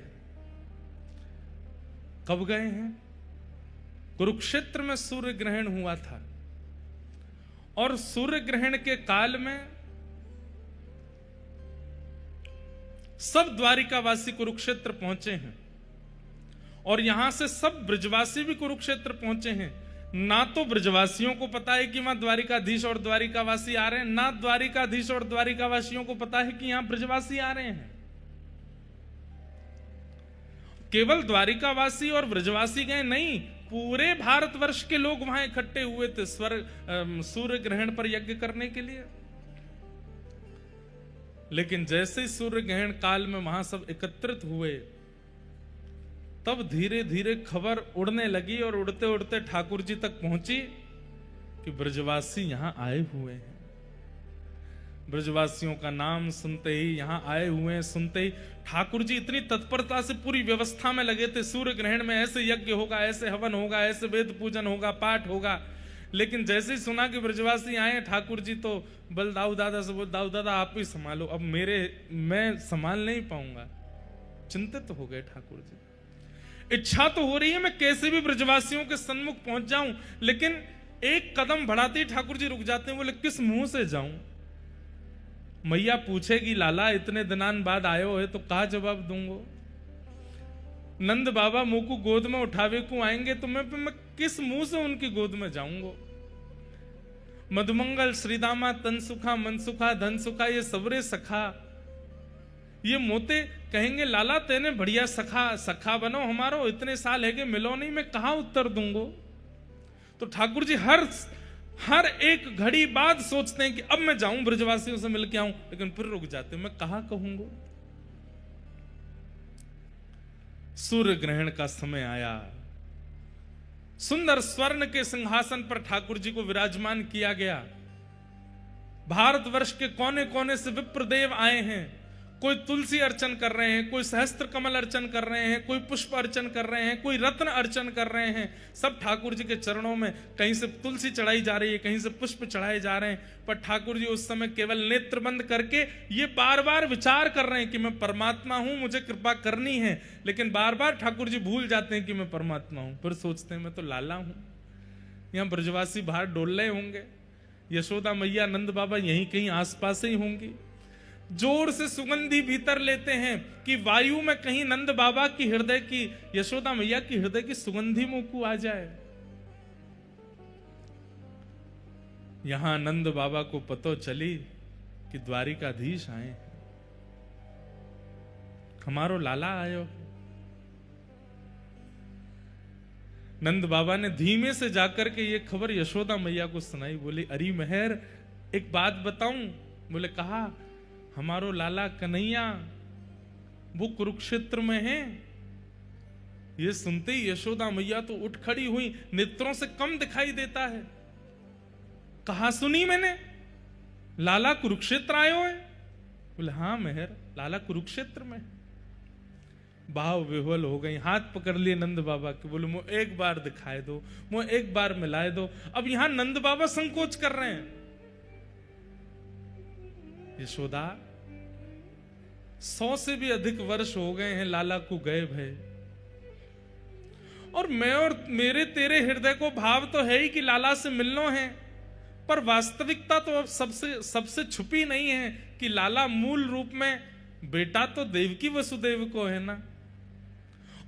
कब गए हैं? कुरुक्षेत्र में सूर्य ग्रहण हुआ था, और सूर्य ग्रहण के काल में सब द्वारिकावासी कुरुक्षेत्र पहुंचे हैं, और यहां से सब ब्रजवासी भी कुरुक्षेत्र पहुंचे हैं। ना तो ब्रजवासियों को पता है कि वहां द्वारिकाधीश और द्वारिकावासी आ रहे हैं, ना द्वारिकाधीश और द्वारिकावासियों को पता है कि यहां ब्रजवासी आ रहे हैं। केवल द्वारिकावासी और ब्रजवासी गए नहीं, पूरे भारतवर्ष के लोग वहां इकट्ठे हुए थे सूर्य ग्रहण पर यज्ञ करने के लिए। लेकिन जैसे ही सूर्य ग्रहण काल में वहां सब एकत्रित हुए, तब धीरे धीरे खबर उड़ने लगी, और उड़ते उड़ते ठाकुर जी तक पहुंची कि ब्रजवासी यहां आए हुए हैं। ब्रजवासियों का नाम सुनते ही, यहां आए हुए हैं सुनते ही, ठाकुर जी इतनी तत्परता से पूरी व्यवस्था में लगे थे। सूर्य ग्रहण में ऐसे यज्ञ होगा, ऐसे हवन होगा, ऐसे वेद पूजन होगा, पाठ होगा। लेकिन जैसे ही सुना कि ब्रजवासी आए, ठाकुर जी तो बल दाऊ दादा से बोल, दाऊ दादा आप ही संभालो, अब मैं संभाल नहीं पाऊंगा। चिंतित हो गए ठाकुर जी। इच्छा तो हो रही है मैं कैसे भी ब्रजवासियों के सन्मुख पहुंच जाऊं, लेकिन एक कदम बढ़ाते ही ठाकुर जी रुक जाते हैं। बोले किस मुंह से जाऊं? मैया पूछेगी लाला इतने दिनान बाद आयो है तो कहा जवाब दूंगो? नंद बाबा मुंह को गोद में उठावे को आएंगे तो मैं किस मुंह से उनकी गोद में जाऊंगो? मधुमंगल श्रीदामा तन सुखा मन सुखा धन सुखा, ये सबरे सखा, ये मोते कहेंगे लाला तेने बढ़िया सखा बनो हमारो, इतने साल है कि मिलो नहीं, मैं कहां उत्तर दूंगो? तो ठाकुर जी हर एक घड़ी बाद सोचते हैं कि अब मैं जाऊं ब्रजवासियों से मिल के आऊं, लेकिन फिर रुक जाते हैं, मैं कहां कहूंगा? सूर्य ग्रहण का समय आया, सुंदर स्वर्ण के सिंहासन पर ठाकुर जी को विराजमान किया गया। भारतवर्ष के कोने कोने से विप्रदेव आए हैं, कोई तुलसी अर्चन कर रहे हैं, कोई सहस्त्र कमल अर्चन कर रहे हैं, कोई पुष्प अर्चन कर रहे हैं, कोई रत्न अर्चन कर रहे हैं। सब ठाकुर जी के चरणों में कहीं से तुलसी चढ़ाई जा रही है, कहीं से पुष्प चढ़ाए जा रहे हैं। पर ठाकुर जी उस समय केवल नेत्र बंद करके ये बार बार विचार कर रहे हैं कि मैं परमात्मा हूं, मुझे कृपा करनी है। लेकिन बार बार ठाकुर जी भूल जाते हैं कि मैं परमात्मा हूं, फिर सोचते हैं मैं तो लाला हूं। यहां ब्रजवासी बाहर डोल रहे होंगे, यशोदा मैया नंद बाबा यहीं कहीं आसपास ही होंगी। जोर से सुगंधी भीतर लेते हैं कि वायु में कहीं नंद बाबा की हृदय की, यशोदा मैया की हृदय की सुगंधी मुंह को आ जाए। यहां नंद बाबा को पतो चली कि द्वारिकाधीश आए हैं, हमारो लाला आयो। नंद बाबा ने धीमे से जाकर के ये खबर यशोदा मैया को सुनाई। बोली अरी मेहर एक बात बताऊं? बोले कहा, हमारो लाला कन्हैया वो कुरुक्षेत्र में है। ये सुनते ही यशोदा मैया तो उठ खड़ी हुई, नेत्रों से कम दिखाई देता है। कहा सुनी मैंने, लाला कुरुक्षेत्र आयो है? बोले हाँ मेहर, लाला कुरुक्षेत्र में। भाव विह्वल हो गई, हाथ पकड़ लिए नंद बाबा के, बोले मुझे एक बार दिखाए दो, मुझे एक बार मिलाए दो। अब यहां नंद बाबा संकोच कर रहे हैं। यशोदा 100 से भी अधिक वर्ष हो गए हैं लाला को गए भय, और मैं और मेरे तेरे हृदय को भाव तो है ही कि लाला से मिलना है, पर वास्तविकता तो अब सबसे छुपी नहीं है कि लाला मूल रूप में बेटा तो देवकी वसुदेव को है ना,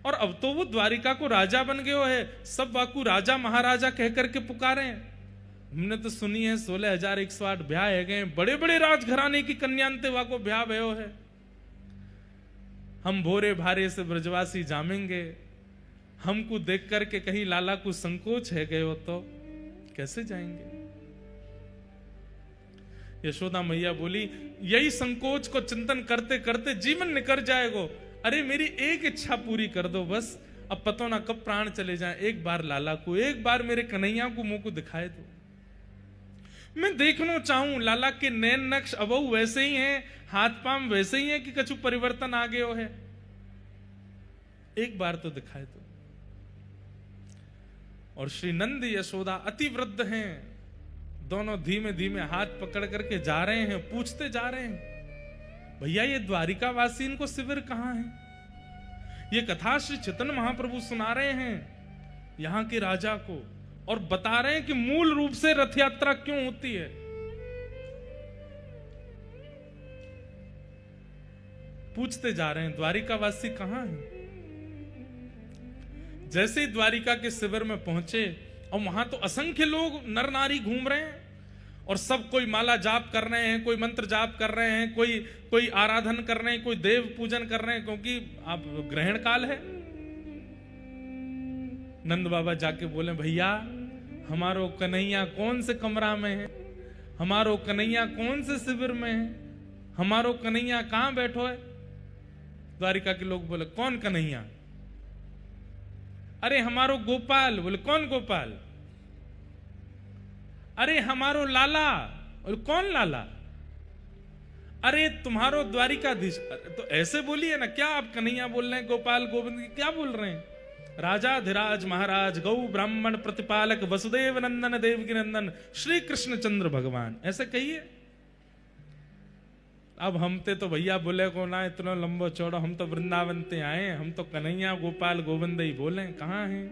और अब तो वो द्वारिका को राजा बन गयो है, सब वाकू राजा महाराजा कह करके पुकारे हैं। हमने तो सुनी है 16,108 ब्याह है गए, बड़े बड़े राजघराने की कन्यांते वाको ब्याह भयो है। हम भोरे भारे से ब्रजवासी जामेंगे, हमको देख करके कहीं लाला को संकोच है गए हो तो कैसे जाएंगे। यशोदा मैया बोली यही संकोच को चिंतन करते करते जीवन निकल जाएगो। अरे मेरी एक इच्छा पूरी कर दो बस, अब पता ना कब प्राण चले जाए, एक बार लाला को, एक बार मेरे कन्हैया को मुंह को दिखाए दो। मैं देखना चाहूं लाला के नैन नक्श अबहु वैसे ही हैं, हाथ पांव वैसे ही हैं कि कछु परिवर्तन आ गयो है, एक बार तो दिखाए दो। और श्री नंद यशोदा अति वृद्ध हैं, दोनों धीमे धीमे हाथ पकड़ करके जा रहे हैं, पूछते जा रहे हैं भैया ये द्वारिका वासी इनको शिविर कहां है। ये कथा श्री चैतन्य महाप्रभु सुना रहे हैं यहां के राजा को, और बता रहे हैं कि मूल रूप से रथ यात्रा क्यों होती है। पूछते जा रहे हैं द्वारिका वासी कहां है। जैसे ही द्वारिका के शिविर में पहुंचे, और वहां तो असंख्य लोग नर नारी घूम रहे हैं, और सब कोई माला जाप कर रहे हैं, कोई मंत्र जाप कर रहे हैं, कोई आराधन कर रहे हैं, कोई देव पूजन कर रहे हैं, क्योंकि अब ग्रहण काल है। नंद बाबा जाके बोले भैया हमारो कन्हैया कौन से कमरा में है, हमारो कन्हैया कौन से शिविर में है, हमारो कन्हैया कहां बैठो है। द्वारिका के लोग बोले कौन कन्हैया। अरे हमारो गोपाल। बोले कौन गोपाल। अरे हमारो लाला। बोले कौन लाला। अरे तुम्हारो द्वारिकाधीश। तो ऐसे बोलिए ना, क्या आप कन्हैया बोल रहे हैं, गोपाल गोविंद क्या बोल रहे हैं। राजा धीराज महाराज गौ ब्राह्मण प्रतिपालक वसुदेव नंदन देवकी नंदन श्री कृष्ण चंद्र भगवान, ऐसे कहिए। अब हम ते तो भैया बोले को ना इतना लंबो चौड़ा, हम तो वृंदावन ते आए, हम तो कन्हैया गोपाल गोविंद ही बोले, कहाँ हैं।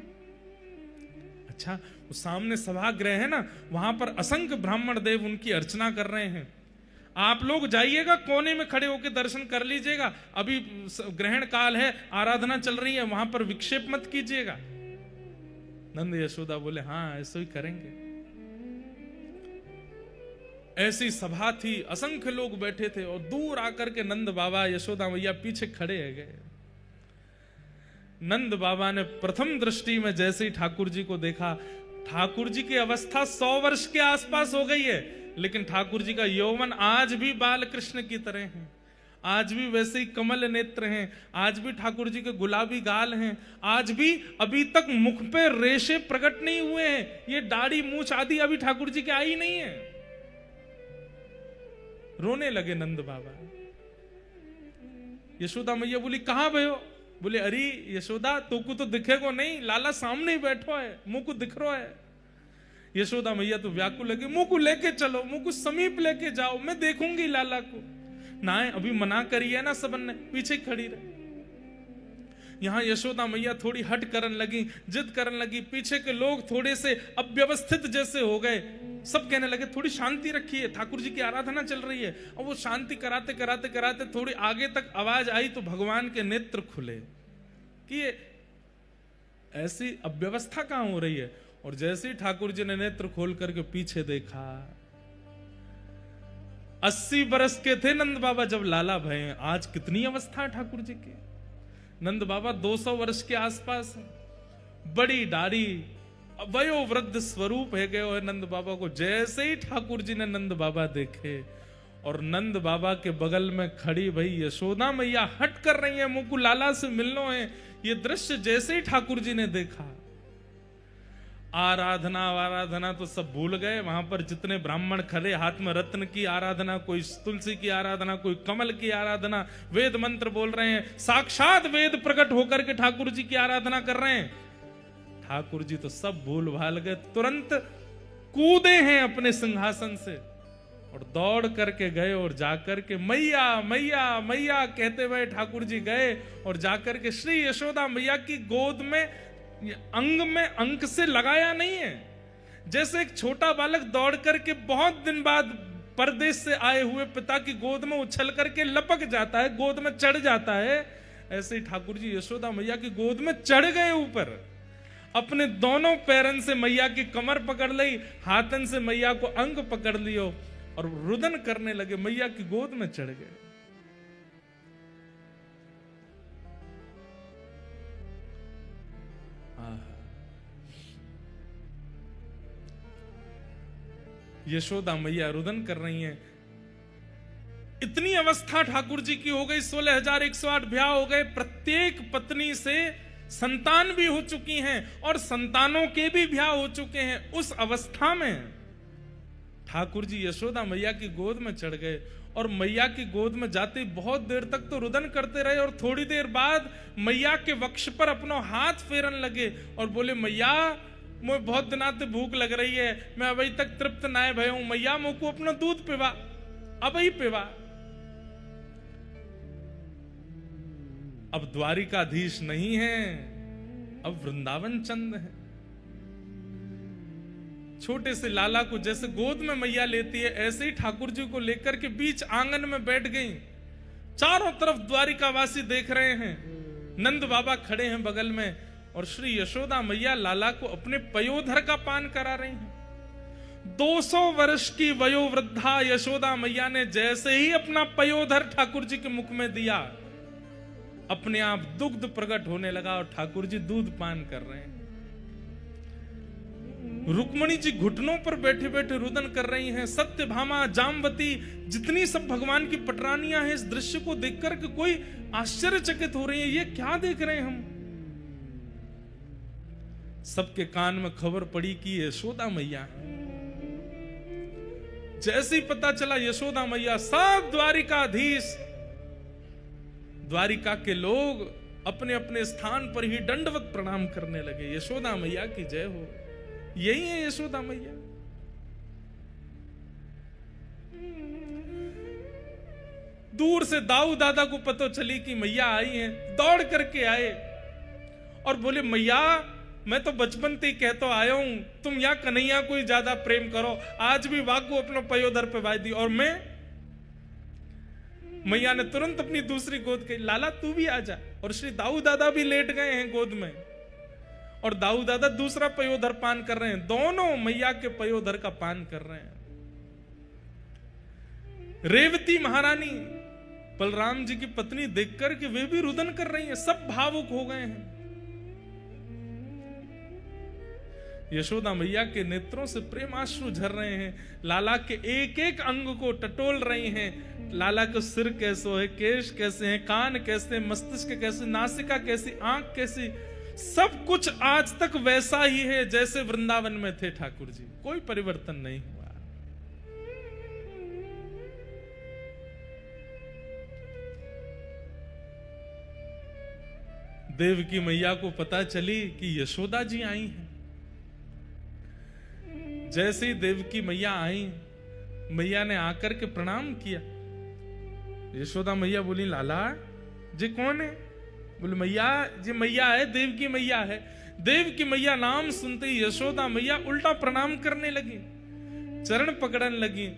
अच्छा, उस सामने सभागृह है ना, वहां पर असंख्य ब्राह्मण देव उनकी अर्चना कर रहे हैं। आप लोग जाइएगा, कोने में खड़े होकर दर्शन कर लीजिएगा, अभी ग्रहण काल है, आराधना चल रही है, वहां पर विक्षेप मत कीजिएगा। नंद यशोदा बोले हाँ ऐसे ही करेंगे। ऐसी सभा थी, असंख्य लोग बैठे थे, और दूर आकर के नंद बाबा यशोदा मैया पीछे खड़े है गए। नंद बाबा ने प्रथम दृष्टि में जैसे ही ठाकुर जी को देखा, ठाकुर जी की अवस्था 100 वर्ष के आसपास हो गई है, लेकिन ठाकुर जी का यौवन आज भी बाल कृष्ण की तरह है, आज भी वैसे ही कमल नेत्र हैं, आज भी ठाकुर जी के गुलाबी गाल हैं, आज भी अभी तक मुख पे रेशे प्रकट नहीं हुए हैं, ये दाढ़ी मूछ आदि अभी ठाकुर जी के आई नहीं है। रोने लगे नंद बाबा। यशोदा मैया बोली कहां भयो। बोले अरे यशोदा तुमको तो दिखेगो नहीं, लाला सामने ही बैठो है, मुंह को दिख रहा है। यशोदा मैया तो व्याकुल लगी, मुंह को लेके चलो, मुंह को समीप लेके जाओ, मैं देखूंगी लाला को। ना अभी मना करिए ना, सबन ने पीछे खड़ी रही। यहां यशोदा मैया थोड़ी हट करने लगी, जिद करने लगी, पीछे के लोग थोड़े से अव्यवस्थित जैसे हो गए, सब कहने लगे थोड़ी शांति रखिए, ठाकुर जी की आराधना चल रही है। और वो शांति कराते कराते कराते थोड़ी आगे तक आवाज आई तो भगवान के नेत्र खुले कि ये ऐसी अव्यवस्था कहां हो रही है। और जैसे ही ठाकुर जी ने नेत्र खोल करके पीछे देखा, 80 बरस के थे नंद बाबा जब लाला भये, आज कितनी अवस्था है ठाकुर जी की। नंद बाबा 200 वर्ष के आसपास है, बड़ी दाढ़ी, वयोवृद्ध स्वरूप है गए है नंद बाबा को। जैसे ही ठाकुर जी ने नंद बाबा देखे, और नंद बाबा के बगल में खड़ी भाई यशोदा मैया हट कर रही है, मुंह को लाला से मिलना है। ये दृश्य जैसे ही ठाकुर जी ने देखा, आराधना तो सब भूल गए। वहां पर जितने ब्राह्मण खड़े, हाथ में रत्न की आराधना, कोई तुलसी की आराधना, कोई कमल की आराधना, वेद मंत्र बोल रहे हैं, साक्षात वेद प्रकट होकर के ठाकुर जी की आराधना कर रहे हैं। ठाकुर जी तो सब भूल भाल गए, तुरंत कूदे हैं अपने सिंहासन से और दौड़ करके गए और जाकर के मैया मैया मैया कहते हुए ठाकुर जी गए और जाकर के श्री यशोदा मैया की गोद में अंग में अंक से लगाया नहीं है। जैसे एक छोटा बालक दौड़ करके बहुत दिन बाद परदेश से आए हुए पिता की गोद में उछल करके लपक जाता है, गोद में चढ़ जाता है, ऐसे ही ठाकुर जी यशोदा मैया की गोद में चढ़ गए ऊपर। अपने दोनों पैरन से मैया की कमर पकड़ ली, हाथन से मैया को अंग पकड़ लियो और रुदन करने लगे, मैया की गोद में चढ़ गए। यशोदा मैया रुदन कर रही हैं। इतनी अवस्था ठाकुर जी की हो गई, 16,108 ब्याह हो गए, प्रत्येक पत्नी से संतान भी हो चुकी हैं और संतानों के भी ब्याह हो चुके हैं। उस अवस्था में ठाकुर जी यशोदा मैया की गोद में चढ़ गए और मैया की गोद में जाते बहुत देर तक तो रुदन करते रहे और थोड़ी देर बाद मैया के वक्ष पर अपना हाथ फेरन लगे और बोले, मैया मुझे बहुत दिना से भूख लग रही है, मैं अभी तक तृप्त ना भय हूं, मैया मुझको अपना दूध पिवा, अब ही पिवा। अब द्वारिकाधीश नहीं है, अब वृंदावन चंद है। छोटे से लाला को जैसे गोद में मैया लेती है, ऐसे ही ठाकुर जी को लेकर के बीच आंगन में बैठ गई। चारों तरफ द्वारिकावासी देख रहे हैं, नंद बाबा खड़े हैं बगल में और श्री यशोदा मैया लाला को अपने पयोधर का पान करा रही हैं। 200 वर्ष की वयोवृद्धा यशोदा मैया ने जैसे ही अपना पयोधर ठाकुर जी के मुख में दिया, अपने आप दुग्ध प्रकट होने लगा और ठाकुर जी दूध पान कर रहे हैं। रुक्मणी जी घुटनों पर बैठे बैठे रुदन कर रही हैं। सत्यभामा, जामवती, जितनी सब भगवान की पटरानियां हैं, इस दृश्य को देखकर के कोई आश्चर्यचकित हो रही है, ये क्या देख रहे हैं हम। सबके कान में खबर पड़ी कि यशोदा मैया है। जैसे ही पता चला यशोदा मैया, सब द्वारिकाधीश, द्वारिका के लोग अपने अपने स्थान पर ही दंडवत प्रणाम करने लगे। यशोदा मैया की जय हो। यही है यशोदा मैया। दूर से दाऊ दादा को पता चली कि मैया आई हैं, दौड़ करके आए और बोले, मैया मैं तो बचपन से ही कहता आया हूं, तुम या कन्हैया को ही ज्यादा प्रेम करो, आज भी वाकू अपना पयोधर पे बाई दी। और मैं, मैया ने तुरंत अपनी दूसरी गोद कही, लाला तू भी आ जा। और श्री दाऊ दादा भी लेट गए हैं गोद में और दाऊ दादा दूसरा पयोधर पान कर रहे हैं। दोनों मैया के पयोधर का पान कर रहे हैं। रेवती महारानी बलराम जी की पत्नी देखकर कि वे भी रुदन कर रही हैं, सब भावुक हो गए हैं। यशोदा मैया के नेत्रों से प्रेमाश्रु झर रहे हैं। लाला के एक एक अंग को टटोल रही हैं। लाला का सिर कैसे है, केश कैसे हैं, कान कैसे, मस्तिष्क कैसे, नासिका कैसी, आंख कैसी, सब कुछ आज तक वैसा ही है जैसे वृंदावन में थे ठाकुर जी। कोई परिवर्तन नहीं हुआ। देवकी मैया को पता चली कि यशोदा जी आई हैं। जैसे ही देवकी मैया आई, मैया ने आकर के प्रणाम किया। यशोदा मैया बोली, लाला जी कौन है? बोले, मैया जी मैया है, देवकी मैया है। देवकी मैया नाम सुनते ही यशोदा मैया उल्टा प्रणाम करने लगी, चरण पकड़ने लगी।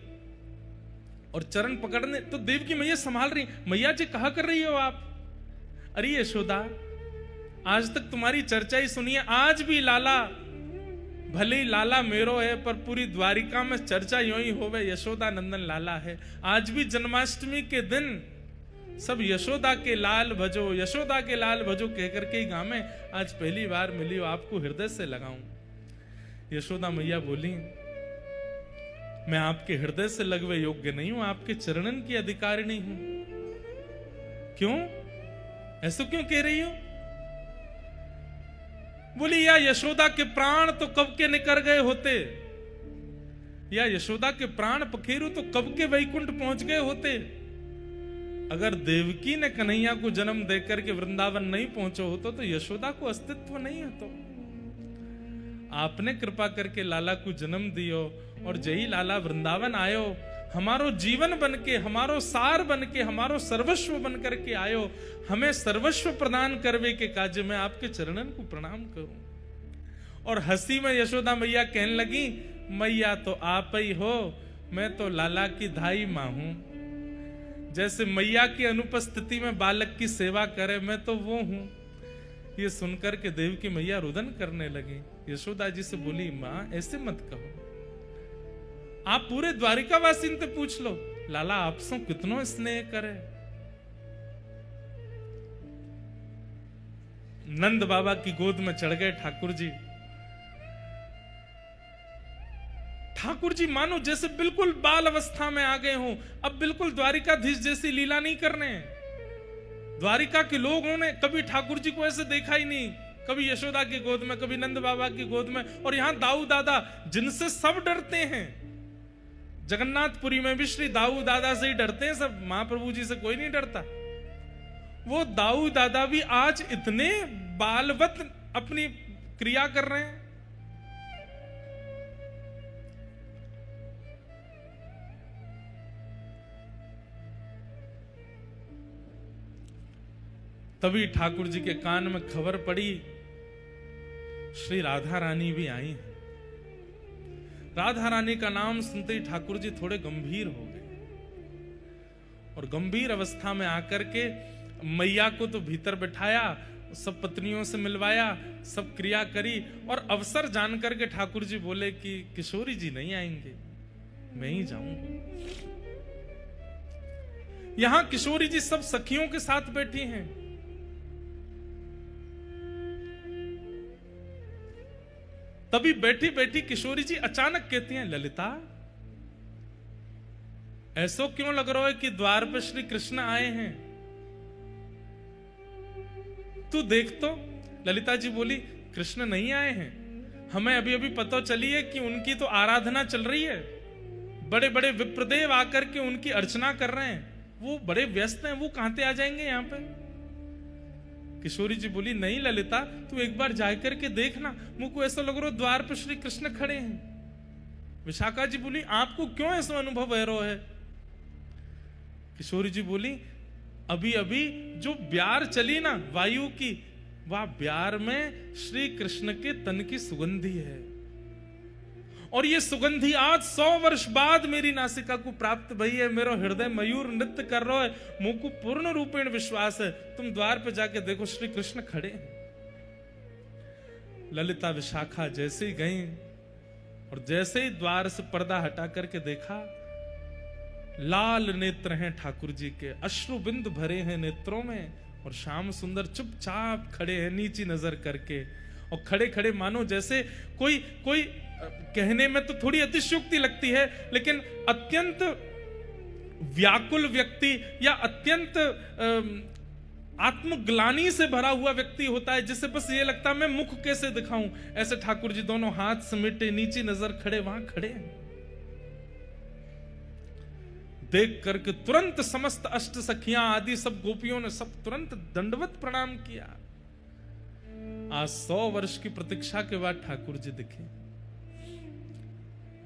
और चरण पकड़ने तो देवकी मैया संभाल रही, मैया जी कहा कर रही हो आप? अरे यशोदा, आज तक तुम्हारी चर्चा ही सुनी है, आज भी लाला, भले ही लाला मेरो है पर पूरी द्वारिका में चर्चा यूं ही होवे, यशोदा नंदन लाला है। आज भी जन्माष्टमी के दिन सब यशोदा के लाल भजो, यशोदा के लाल भजो कहकर के ही गावे। आज पहली बार मिली हो, आपको हृदय से लगाऊं। यशोदा मैया बोली, मैं आपके हृदय से लगवे योग्य नहीं हूं, आपके चरणन की अधिकारिणी हूं। क्यों? ऐसा क्यों कह रही हो? बोली या यशोदा के प्राण तो कब के निकल गए होते, या यशोदा के प्राण पखेरु तो कब के वैकुंठ पहुंच गए होते। अगर देवकी ने कन्हैया को जन्म देकर के वृंदावन नहीं पहुंचे होते तो यशोदा को अस्तित्व नहीं है। तो आपने कृपा करके लाला को जन्म दियो और जय लाला वृंदावन आयो, हमारो जीवन बनके, हमारो सार बनके, हमारो सर्वस्व बन करके आयो, हमें सर्वस्व प्रदान करवे के काज में आपके चरणन को प्रणाम करूं। और हंसी में यशोदा मैया कहने लगी, मैया तो आप ही हो, मैं तो लाला की धाई मां हूं। जैसे मैया की अनुपस्थिति में बालक की सेवा करे, मैं तो वो हूं। ये सुनकर के देव की मैया रुदन करने लगी। यशोदा जी से बोली, मां ऐसे मत कहो, आप पूरे द्वारिकावासी से पूछ लो, लाला आपसे कितनो स्नेह करे। नंद बाबा की गोद में चढ़ गए ठाकुर जी। ठाकुर जी मानो जैसे बिल्कुल बाल अवस्था में आ गए हों। अब बिल्कुल द्वारिकाधीश जैसी लीला नहीं करने। द्वारिका के लोगों ने कभी ठाकुर जी को ऐसे देखा ही नहीं, कभी यशोदा की गोद में, कभी नंद बाबा की गोद में, और यहां दाऊ दादा जिनसे सब डरते हैं। जगन्नाथपुरी में भी श्री दाऊ दादा से ही डरते हैं सब, महाप्रभु जी से कोई नहीं डरता। वो दाऊ दादा भी आज इतने बालवत अपनी क्रिया कर रहे हैं। तभी ठाकुर जी के कान में खबर पड़ी, श्री राधा रानी भी आई हैं। राधा रानी का नाम सुनते ही ठाकुर जी थोड़े गंभीर हो गए, और गंभीर अवस्था में आकर के मैया को तो भीतर बिठाया, सब पत्नियों से मिलवाया, सब क्रिया करी, और अवसर जानकर के ठाकुर जी बोले कि किशोरी जी नहीं आएंगे, मैं ही जाऊंगा। यहां किशोरी जी सब सखियों के साथ बैठी हैं। तभी बैठी बैठी किशोरी जी अचानक कहती हैं, ललिता ऐसो क्यों लग रहा है कि द्वार पर श्री कृष्ण आए हैं, तू देख तो। ललिता जी बोली, कृष्ण नहीं आए हैं, हमें अभी अभी पता चली है कि उनकी तो आराधना चल रही है, बड़े बड़े विप्रदेव आकर के उनकी अर्चना कर रहे हैं, वो बड़े व्यस्त हैं, वो कहां से आ जाएंगे यहां पे। किशोरी जी बोली, नहीं ललिता, तू एक बार जाकर के देखना, मुझको ऐसा लग रहा द्वार पर श्री कृष्ण खड़े हैं। विशाखा जी बोली, आपको क्यों ऐसा अनुभव हो रहा है। किशोरी जी बोली, अभी अभी जो ब्यार चली ना वायु की, वह ब्यार में श्री कृष्ण के तन की सुगंधी है, और ये सुगंधी आज 100 वर्ष बाद मेरी नासिका को प्राप्त भई है। मेरा हृदय मयूर नृत्य कर रहा है, मुझको पूर्ण रूपेण विश्वास है, तुम द्वार पे जाके देखो श्री कृष्ण खड़े हैं। ललिता विशाखा जैसे ही गई और जैसे ही द्वार से पर्दा हटा करके देखा, लाल नेत्र हैं ठाकुर जी के, अश्रु बिंद भरे हैं नेत्रों में, और श्याम सुंदर चुपचाप खड़े हैं नीची नजर करके, और खड़े खड़े मानो जैसे कोई कहने में तो थोड़ी अतिशयोक्ति लगती है, लेकिन अत्यंत व्याकुल व्यक्ति या अत्यंत आत्मग्लानि से भरा हुआ व्यक्ति होता है, जिससे बस ये लगता है मैं मुख कैसे दिखाऊं। ऐसे ठाकुर जी दोनों हाथ समेटे नीची नजर खड़े वहां खड़े हैं। देख करके तुरंत समस्त अष्ट सखियां आदि सब गोपियों ने सब तुरंत दंडवत प्रणाम किया। आज 100 वर्ष की प्रतीक्षा के बाद ठाकुर जी दिखे।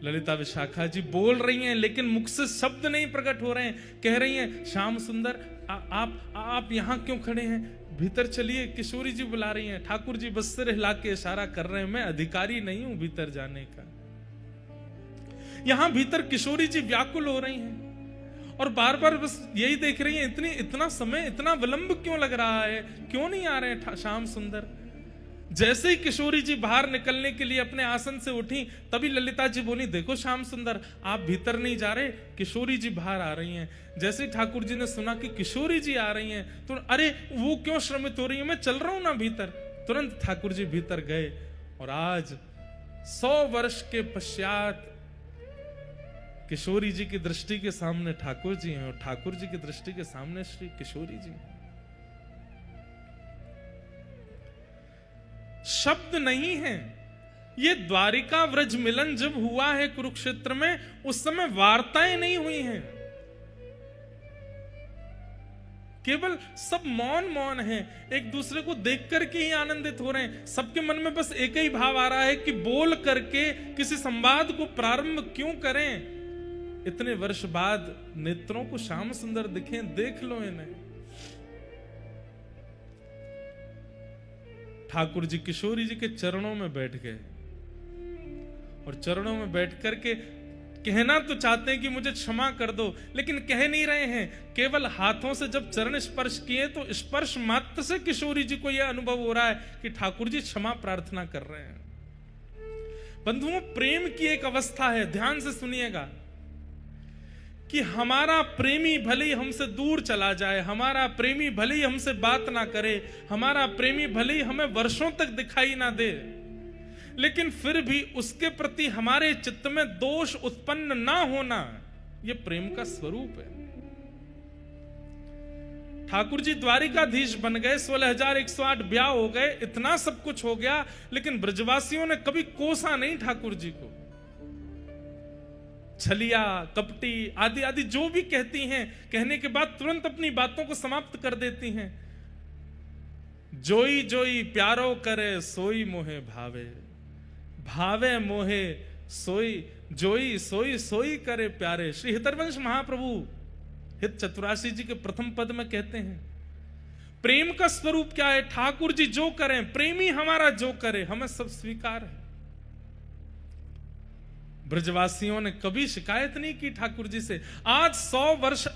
ललिता विशाखा जी बोल रही हैं, लेकिन मुख से शब्द नहीं प्रकट हो रहे हैं। कह रही हैं, श्याम सुंदर आप यहां क्यों खड़े हैं, भीतर चलिए। किशोरी जी बुला रही हैं। ठाकुर जी बस सिर हिला के इशारा कर रहे हैं, मैं अधिकारी नहीं हूं भीतर जाने का। यहां भीतर किशोरी जी व्याकुल हो रही हैं और बार बार बस यही देख रही हैं, इतना समय, इतना विलंब क्यों लग रहा है, क्यों नहीं आ रहे हैं श्याम सुंदर। जैसे ही किशोरी जी बाहर निकलने के लिए अपने आसन से उठी, तभी ललिता जी बोली, देखो श्याम सुंदर आप भीतर नहीं जा रहे, किशोरी जी बाहर आ रही हैं। जैसे ही ठाकुर जी ने सुना कि किशोरी जी आ रही हैं, तो अरे वो क्यों श्रमित हो रही है, मैं चल रहा हूं ना भीतर। तुरंत ठाकुर जी भीतर गए, और आज 100 वर्ष के पश्चात किशोरी जी की दृष्टि के सामने ठाकुर जी हैं, और ठाकुर जी की दृष्टि के सामने श्री किशोरी जी हैं। शब्द नहीं है। ये द्वारिका व्रज मिलन जब हुआ है कुरुक्षेत्र में, उस समय वार्ताएं नहीं हुई हैं, केवल सब मौन मौन है, एक दूसरे को देख करके ही आनंदित हो रहे हैं। सबके मन में बस एक ही भाव आ रहा है कि बोल करके किसी संवाद को प्रारंभ क्यों करें। इतने वर्ष बाद नेत्रों को श्याम सुंदर दिखे, देख लो इन्हें। ठाकुर जी किशोरी जी के चरणों में बैठ गए और चरणों में बैठ करके कहना तो चाहते हैं कि मुझे क्षमा कर दो, लेकिन कह नहीं रहे हैं। केवल हाथों से जब चरण स्पर्श किए तो स्पर्श मात्र से किशोरी जी को यह अनुभव हो रहा है कि ठाकुर जी क्षमा प्रार्थना कर रहे हैं। बंधुओं, प्रेम की एक अवस्था है, ध्यान से सुनिएगा, कि हमारा प्रेमी भले ही हमसे दूर चला जाए, हमारा प्रेमी भले ही हमसे बात ना करे, हमारा प्रेमी भले ही हमें वर्षों तक दिखाई ना दे, लेकिन फिर भी उसके प्रति हमारे चित्त में दोष उत्पन्न ना होना, यह प्रेम का स्वरूप है। ठाकुर जी द्वारिकाधीश बन गए, 16,108 ब्याह हो गए, इतना सब कुछ हो गया, लेकिन ब्रजवासियों ने कभी कोसा नहीं ठाकुर जी को। छलिया, कपटी आदि आदि जो भी कहती हैं, कहने के बाद तुरंत अपनी बातों को समाप्त कर देती हैं। जोई जोई प्यारो करे सोई मोहे भावे, भावे मोहे सोई जोई सोई सोई करे प्यारे। श्री हितरवंश महाप्रभु हित चतुराशी जी के प्रथम पद में कहते हैं, प्रेम का स्वरूप क्या है? ठाकुर जी जो करें, प्रेमी हमारा जो करे, हमें सब स्वीकार है। ब्रजवासियों ने कभी शिकायत नहीं की ठाकुर जी से। आज 100 वर्ष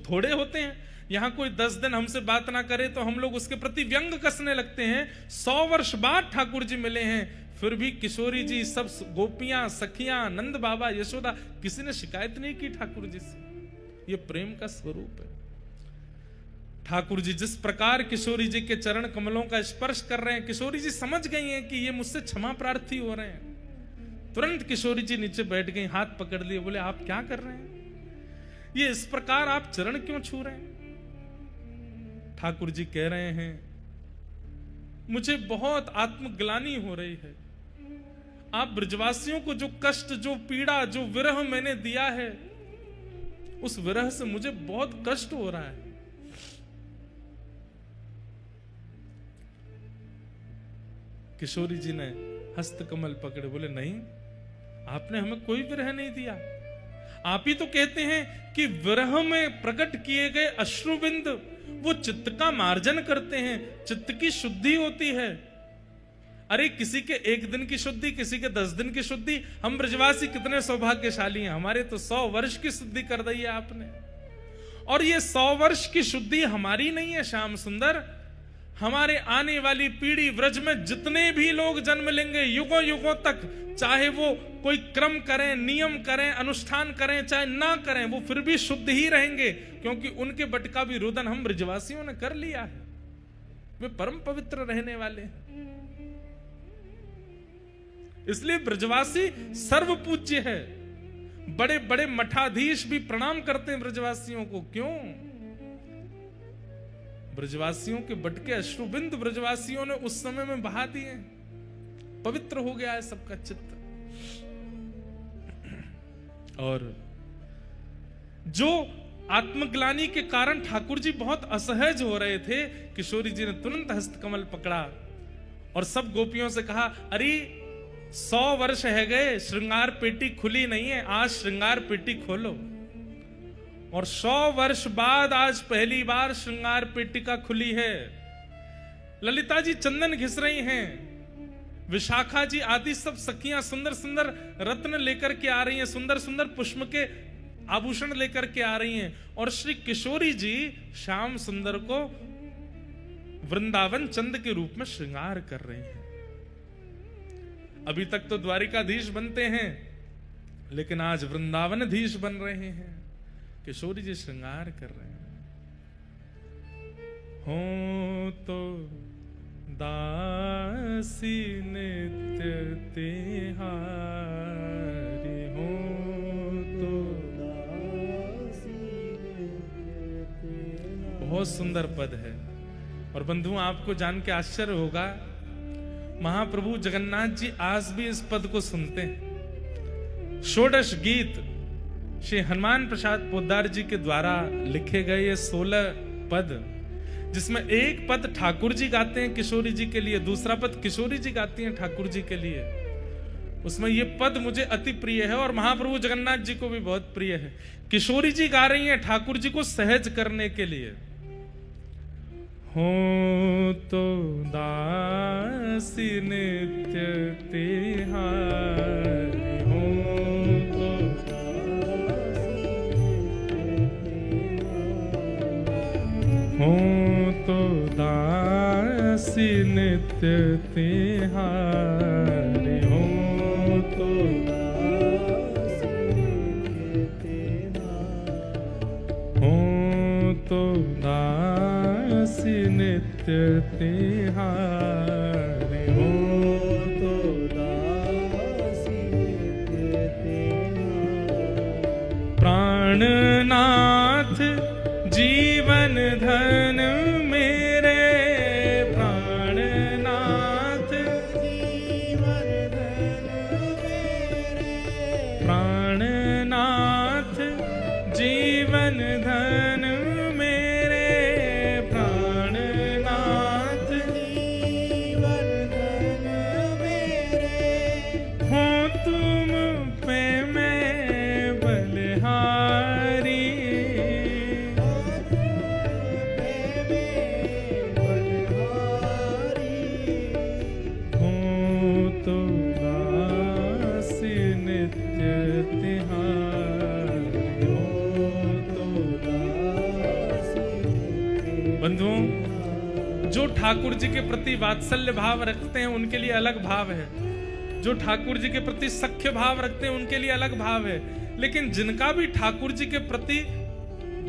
थोड़े होते हैं, यहां कोई 10 दिन हमसे बात ना करे तो हम लोग उसके प्रति व्यंग कसने लगते हैं। 100 वर्ष बाद ठाकुर जी मिले हैं, फिर भी किशोरी जी, सब गोपियां, सखियां, नंद बाबा, यशोदा, किसी ने शिकायत नहीं की ठाकुर जी से। यह प्रेम का स्वरूप है। ठाकुर जी जिस प्रकार किशोरी जी के चरण कमलों का स्पर्श कर रहे हैं, किशोरी जी समझ गई हैं कि ये मुझसे क्षमा प्रार्थी हो रहे हैं। तुरंत किशोरी जी नीचे बैठ गई, हाथ पकड़ लिए, बोले आप क्या कर रहे हैं? ये इस प्रकार आप चरण क्यों छू रहे हैं? ठाकुर जी कह रहे हैं, मुझे बहुत आत्मग्लानि हो रही है। आप ब्रजवासियों को जो कष्ट, जो पीड़ा, जो विरह मैंने दिया है, उस विरह से मुझे बहुत कष्ट हो रहा है। किशोरी जी ने हस्त कमल पकड़े, बोले नहीं, आपने हमें कोई विरह नहीं दिया। आप ही तो कहते हैं कि विरह में प्रकट किए गए अश्रुबिंद वो चित्त का मार्जन करते हैं, चित्त की शुद्धि होती है। अरे किसी के 1 दिन की शुद्धि, किसी के 10 दिन की शुद्धि। हम ब्रजवासी कितने सौभाग्यशाली हैं, हमारे तो 100 वर्ष की शुद्धि कर दी है आपने। और ये 100 वर्ष की शुद्धि हमारी नहीं है श्याम सुंदर, हमारे आने वाली पीढ़ी व्रज में जितने भी लोग जन्म लेंगे युगों युगों तक, चाहे वो कोई क्रम करें, नियम करें, अनुष्ठान करें, चाहे ना करें, वो फिर भी शुद्ध ही रहेंगे, क्योंकि उनके बट का भी रुदन हम ब्रजवासियों ने कर लिया है। वे परम पवित्र रहने वाले हैं। इसलिए ब्रजवासी सर्वपूज्य है। बड़े बड़े मठाधीश भी प्रणाम करते हैं ब्रजवासियों को। क्यों? ब्रजवासियों के बटके अश्रुबिंद ब्रजवासियों ने उस समय में बहा दिए, पवित्र हो गया है सबका चित्त। और जो आत्मग्लानि के कारण ठाकुर जी बहुत असहज हो रहे थे, किशोरी जी ने तुरंत हस्तकमल पकड़ा और सब गोपियों से कहा, अरे 100 वर्ष है गए, श्रृंगार पेटी खुली नहीं है, आज श्रृंगार पेटी खोलो। और 100 वर्ष बाद आज पहली बार श्रृंगार पेटिका खुली है। ललिता जी चंदन घिस रही हैं, विशाखा जी आदि सब सखियां सुंदर सुंदर रत्न लेकर के आ रही हैं, सुंदर सुंदर पुष्प के आभूषण लेकर के आ रही हैं। और श्री किशोरी जी श्याम सुंदर को वृंदावन चंद के रूप में श्रृंगार कर रही हैं। अभी तक तो द्वारिकाधीश बनते हैं, लेकिन आज वृंदावनाधीश बन रहे हैं। किशोरी जी श्रृंगार कर रहे हैं। हो तो दासी नित्य तिहारी, हो तो दासी नित्य तिहारी। बहुत सुंदर पद है। और बंधु आपको जान के आश्चर्य होगा, महाप्रभु जगन्नाथ जी आज भी इस पद को सुनते हैं। षोडश गीत श्री हनुमान प्रसाद पोद्दार जी के द्वारा लिखे गए ये 16 पद, जिसमें एक पद ठाकुर जी गाते हैं किशोरी जी के लिए, दूसरा पद किशोरी जी गाती हैं ठाकुर जी के लिए। उसमें ये पद मुझे अति प्रिय है और महाप्रभु जगन्नाथ जी को भी बहुत प्रिय है। किशोरी जी गा रही हैं ठाकुर जी को सहज करने के लिए। हो तो दासी नित्य तिहारी, हो तो दासी नित्य तिहारी, हो तो दासी नित्य तिहारी, हो तो दासी नित्य तिहारी। प्राणनाथ जीवन धन मेरे, प्राणनाथ जीवन धन मेरे, प्राणनाथ जीवन धन मेरे, प्राणनाथ जीवन धन मेरे। हो तुम पे मैं बलिहारी, बंधुओं, जो ठाकुर जी के प्रति वात्सल्य भाव रखते हैं उनके लिए अलग भाव है, जो ठाकुर जी के प्रति सख्य भाव रखते हैं उनके लिए अलग भाव है। लेकिन जिनका भी ठाकुर जी के प्रति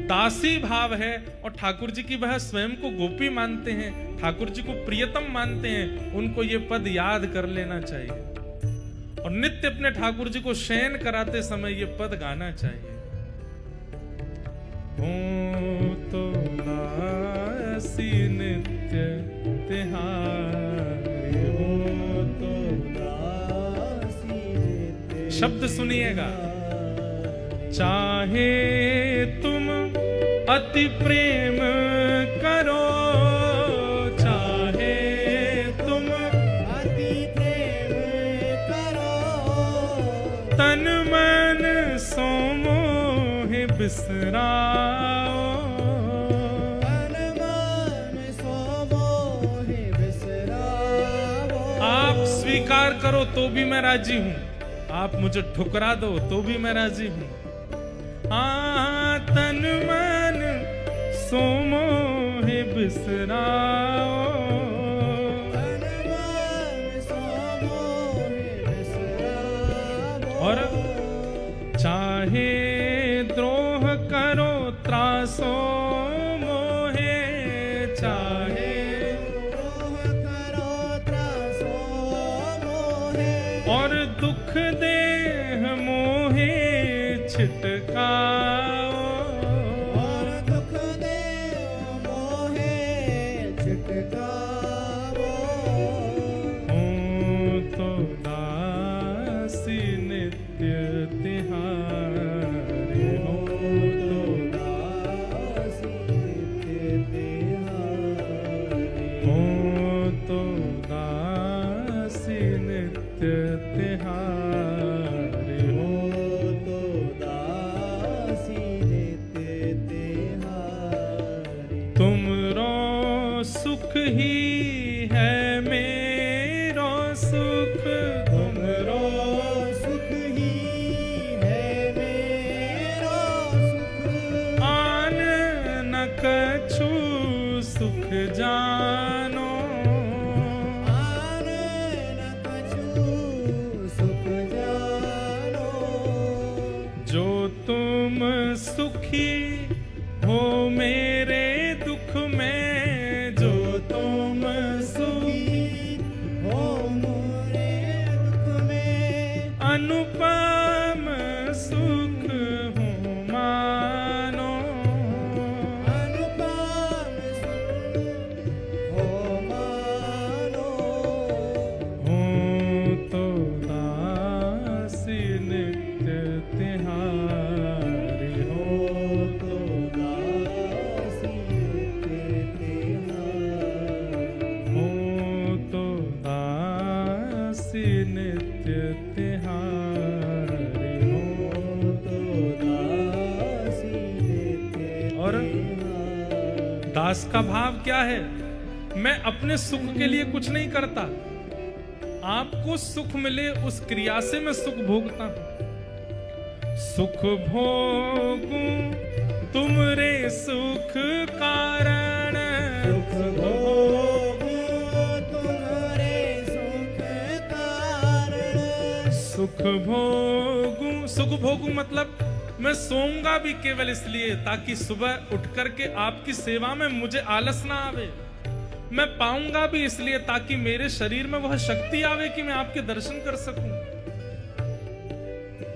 दासी भाव है और ठाकुर जी की वह स्वयं को गोपी मानते हैं, ठाकुर जी को प्रियतम मानते हैं, उनको ये पद याद कर लेना चाहिए और नित्य अपने ठाकुर जी को शयन कराते समय ये पद गाना चाहिए। हो तो दासी नित्य तिहारी, हो तो दासी नित्य। शब्द सुनिएगा। चाहे तुम अति प्रेम करो, चाहे तुम अति प्रेम करो, तन मन सो मोह बिसराओ, तन मन सो मोह बिसराओ। आप स्वीकार करो तो भी मैं राजी हूं, आप मुझे ठुकरा दो तो भी मैं राजी हूं। हाँ, तन मन सो मोह बिसराओ, तन मन सो मोह बिसराओ। और चाहे द्रोह करो त्रासो मोहे, चाहे द्रोह करो त्रासो मोहे, और दुख देह मोहे छिटकाओ, और दुख देह मोहे छिटकाओ। हो तो दासी नित्य तिहारी, हो तो दासी नित्य तिहारी, हो तो दासी नित्य तिहारी, हो तो दासी नित्य तिहारी। तुमरो सुख ही है मेरो सुख, तुमरो सुख ही है मेरो सुख, आन न कछु सुख जानो, आन न कछु सुख जानो। जो तुम सुखी हो मेरे दुख में, जो तुम सुखी हो मेरे दुख में, अनुपम सुख हो मानो, अनुपम सुख हो मानो। दास का भाव क्या है? मैं अपने सुख के लिए कुछ नहीं करता, आपको सुख मिले उस क्रिया से मैं सुख भोगता हूं। सुख भोगू तुमरे सुख कारण, सुख भोगू तुम्हारे सुख कारण। सुख भोगू, सुख भोगू मतलब मैं सोऊंगा भी केवल इसलिए ताकि सुबह उठ करके आपकी सेवा में मुझे आलस ना आवे। मैं पाऊंगा भी इसलिए ताकि मेरे शरीर में वह शक्ति आवे कि मैं आपके दर्शन कर सकूं।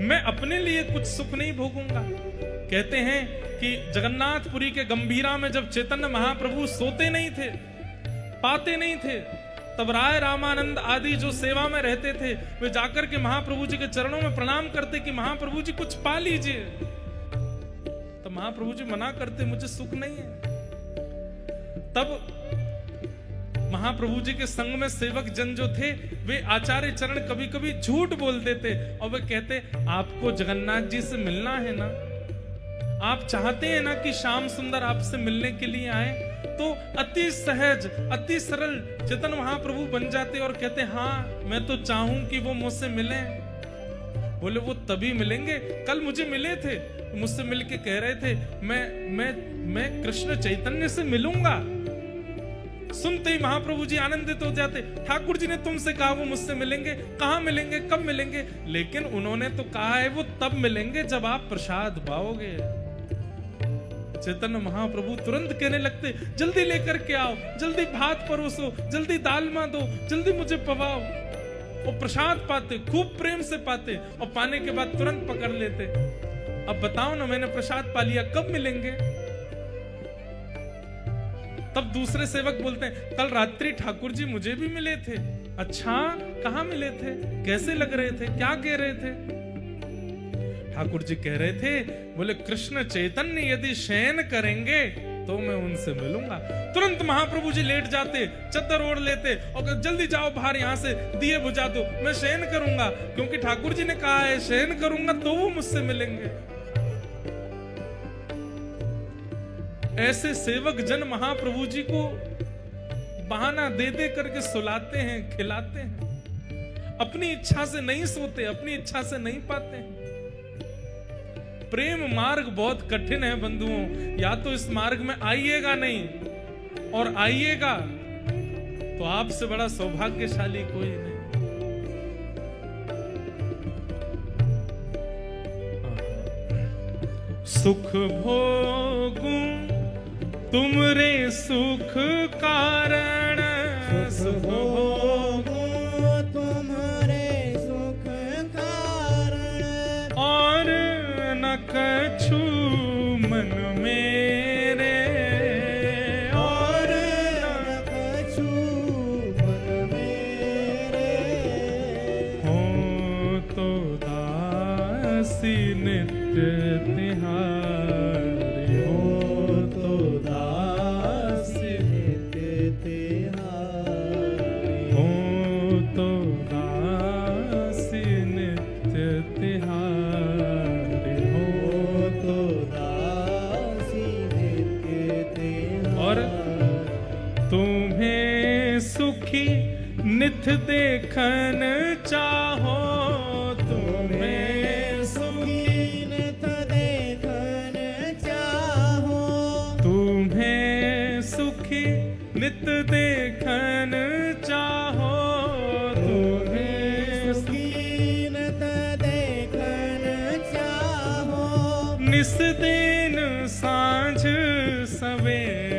मैं अपने लिए कुछ सुख नहीं भोगूंगा। कहते हैं कि जगन्नाथपुरी के गंभीरा में जब चैतन्य महाप्रभु सोते नहीं थे, पाते नहीं थे, तब राय रामानंद आदि जो सेवा में रहते थे वे जाकर के महाप्रभु जी के चरणों में प्रणाम करते कि महाप्रभु जी कुछ पा लीजिए। तो महाप्रभु जी मना करते, मुझे सुख नहीं है। तब महाप्रभु जी के संग में सेवक जन जो थे वे आचार्य चरण कभी कभी झूठ बोल देते और वे कहते, आपको जगन्नाथ जी से मिलना है ना, आप चाहते हैं ना कि श्याम सुंदर आपसे मिलने के लिए आए, तो अति सहज अति सरल चेतन महाप्रभु बन जाते और कहते, हाँ मैं तो चाहूं कि वो मुझसे मिले। बोले वो तभी मिलेंगे, कल मुझे मिले थे, मुझसे मिलके कह रहे थे मैं कृष्ण चैतन्य से मिलूंगा। सुनते ही महाप्रभु जी आनंदित हो जाते, ठाकुर जी ने तुमसे कहा वो मुझसे मिलेंगे, कहां मिलेंगे, कब मिलेंगे? लेकिन उन्होंने तो कहा है वो तब मिलेंगे जब आप प्रसाद पाओगे। चैतन्य महाप्रभु तुरंत कहने लगते, जल्दी लेकर के आओ, जल्दी भात परोसो, जल्दी दालमा दो, जल्दी मुझे पवाओ। वो प्रसाद पाते, खूब प्रेम से पाते और पाने के बाद तुरंत पकड़ लेते। अब बताओ ना, मैंने प्रसाद पा लिया, कब मिलेंगे? तब दूसरे सेवक बोलते हैं, कल रात्रि ठाकुर जी मुझे भी मिले थे। अच्छा, कहाँ मिले थे, कैसे लग रहे थे, क्या कह रहे थे? ठाकुर जी कह रहे थे, बोले कृष्ण चैतन्य यदि शयन करेंगे तो मैं उनसे मिलूंगा। तुरंत महाप्रभु जी लेट जाते, चद्दर ओढ़ लेते और जल्दी जाओ बाहर, यहाँ से दिए बुझा दो, मैं शयन करूंगा, क्योंकि ठाकुर जी ने कहा है शयन करूंगा तो वो मुझसे मिलेंगे। ऐसे सेवक जन महाप्रभु जी को बहाना दे दे करके सुलाते हैं, खिलाते हैं। अपनी इच्छा से नहीं सोते, अपनी इच्छा से नहीं पाते हैं। प्रेम मार्ग बहुत कठिन है बंधुओं, या तो इस मार्ग में आइएगा नहीं, और आइएगा तो आपसे बड़ा सौभाग्यशाली कोई नहीं। सुख भोगू तुमरे सुख कारण, सुख भोगू तुम्हारे सुख कारण। और न कछु मन मेरे, और न कछु मन मेरे। हो तो दासी नित्य तिहारी, हो तो दासी नित्य तिहारी। हो तो दासी नित्य तिहारी, हो तो दासी नित्य तिहारी। और तुम्हें सुखी नित देखन चाहो, तुम्हें सुखी नित देखन चाहो। तुम्हें सुखी नित देखन चाहो, तुम्हें सुखी नित देखन चाहो। निस दिन सांझ सवेरे,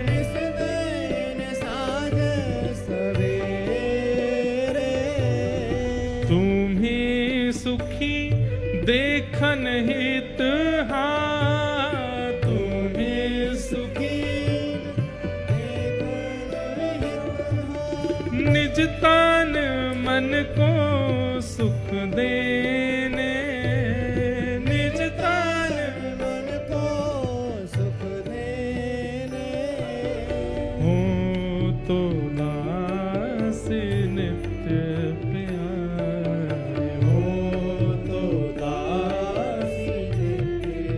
निस दिन साँझ सवेरे। तुम्हें सुखी देखन हित, तुम्हें सुखी देखन हित। निज तन मन को सुख देने, निज तन मन को सुख देने। हो तो दासी नित्य प्यारी, हो तो दासी नित्य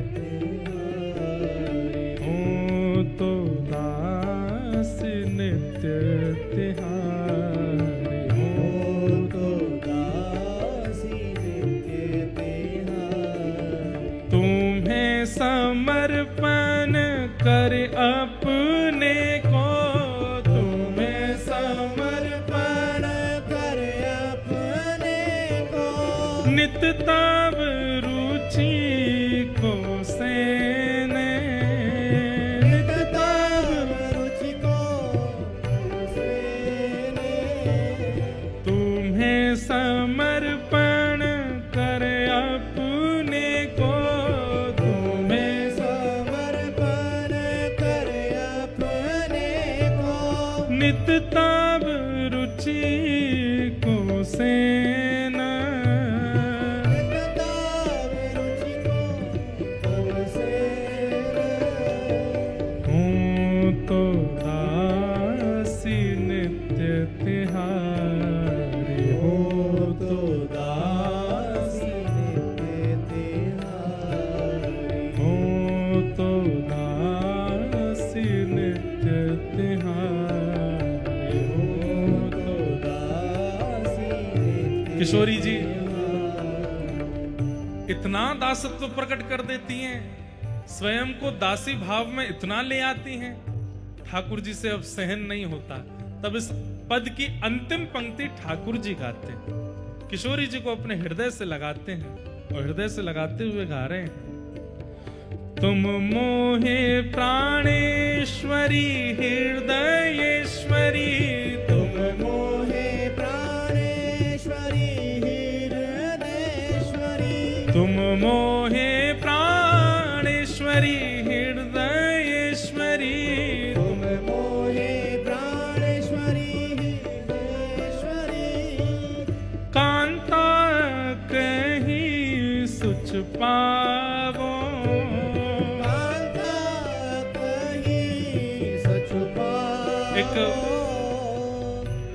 प्यारी। कर अपने को तुम्हें समर्पण कर अपने को नित तब रुचि को सेने नित तब रुचि को सेने तुम्हें समर्पण कर अपने को तुम्हें समर्पण कर अपने को नित तब रुचि को सेना नित तब रुचि को सेने हूँ तो दासी नित्य तिहारी हो तो दासी नित्य तिहारी हूँ तो दासी नित्य तिहारी हो तो दासी नित्य किशोरी जी इतना दासत्व प्रकट कर देती हैं, स्वयं को दासी भाव में इतना ले आती हैं, ठाकुर जी से अब सहन नहीं होता। तब इस पद की अंतिम पंक्ति ठाकुर जी गाते हैं, किशोरी जी को अपने हृदय से लगाते हैं और हृदय से लगाते हुए गा रहे हैं। तुम मोहे प्राणेश्वरी हृदयेश्वरी तुम मोहे प्राणेश्वरी हृदयेश्वरी तुम मोहे प्राणेश्वरी हृदयेश्वरी तुम मोहे प्राणेश्वरी हृदयेश्वरी कांता कहीं सुच पावो कांता कहीं सच पाओ।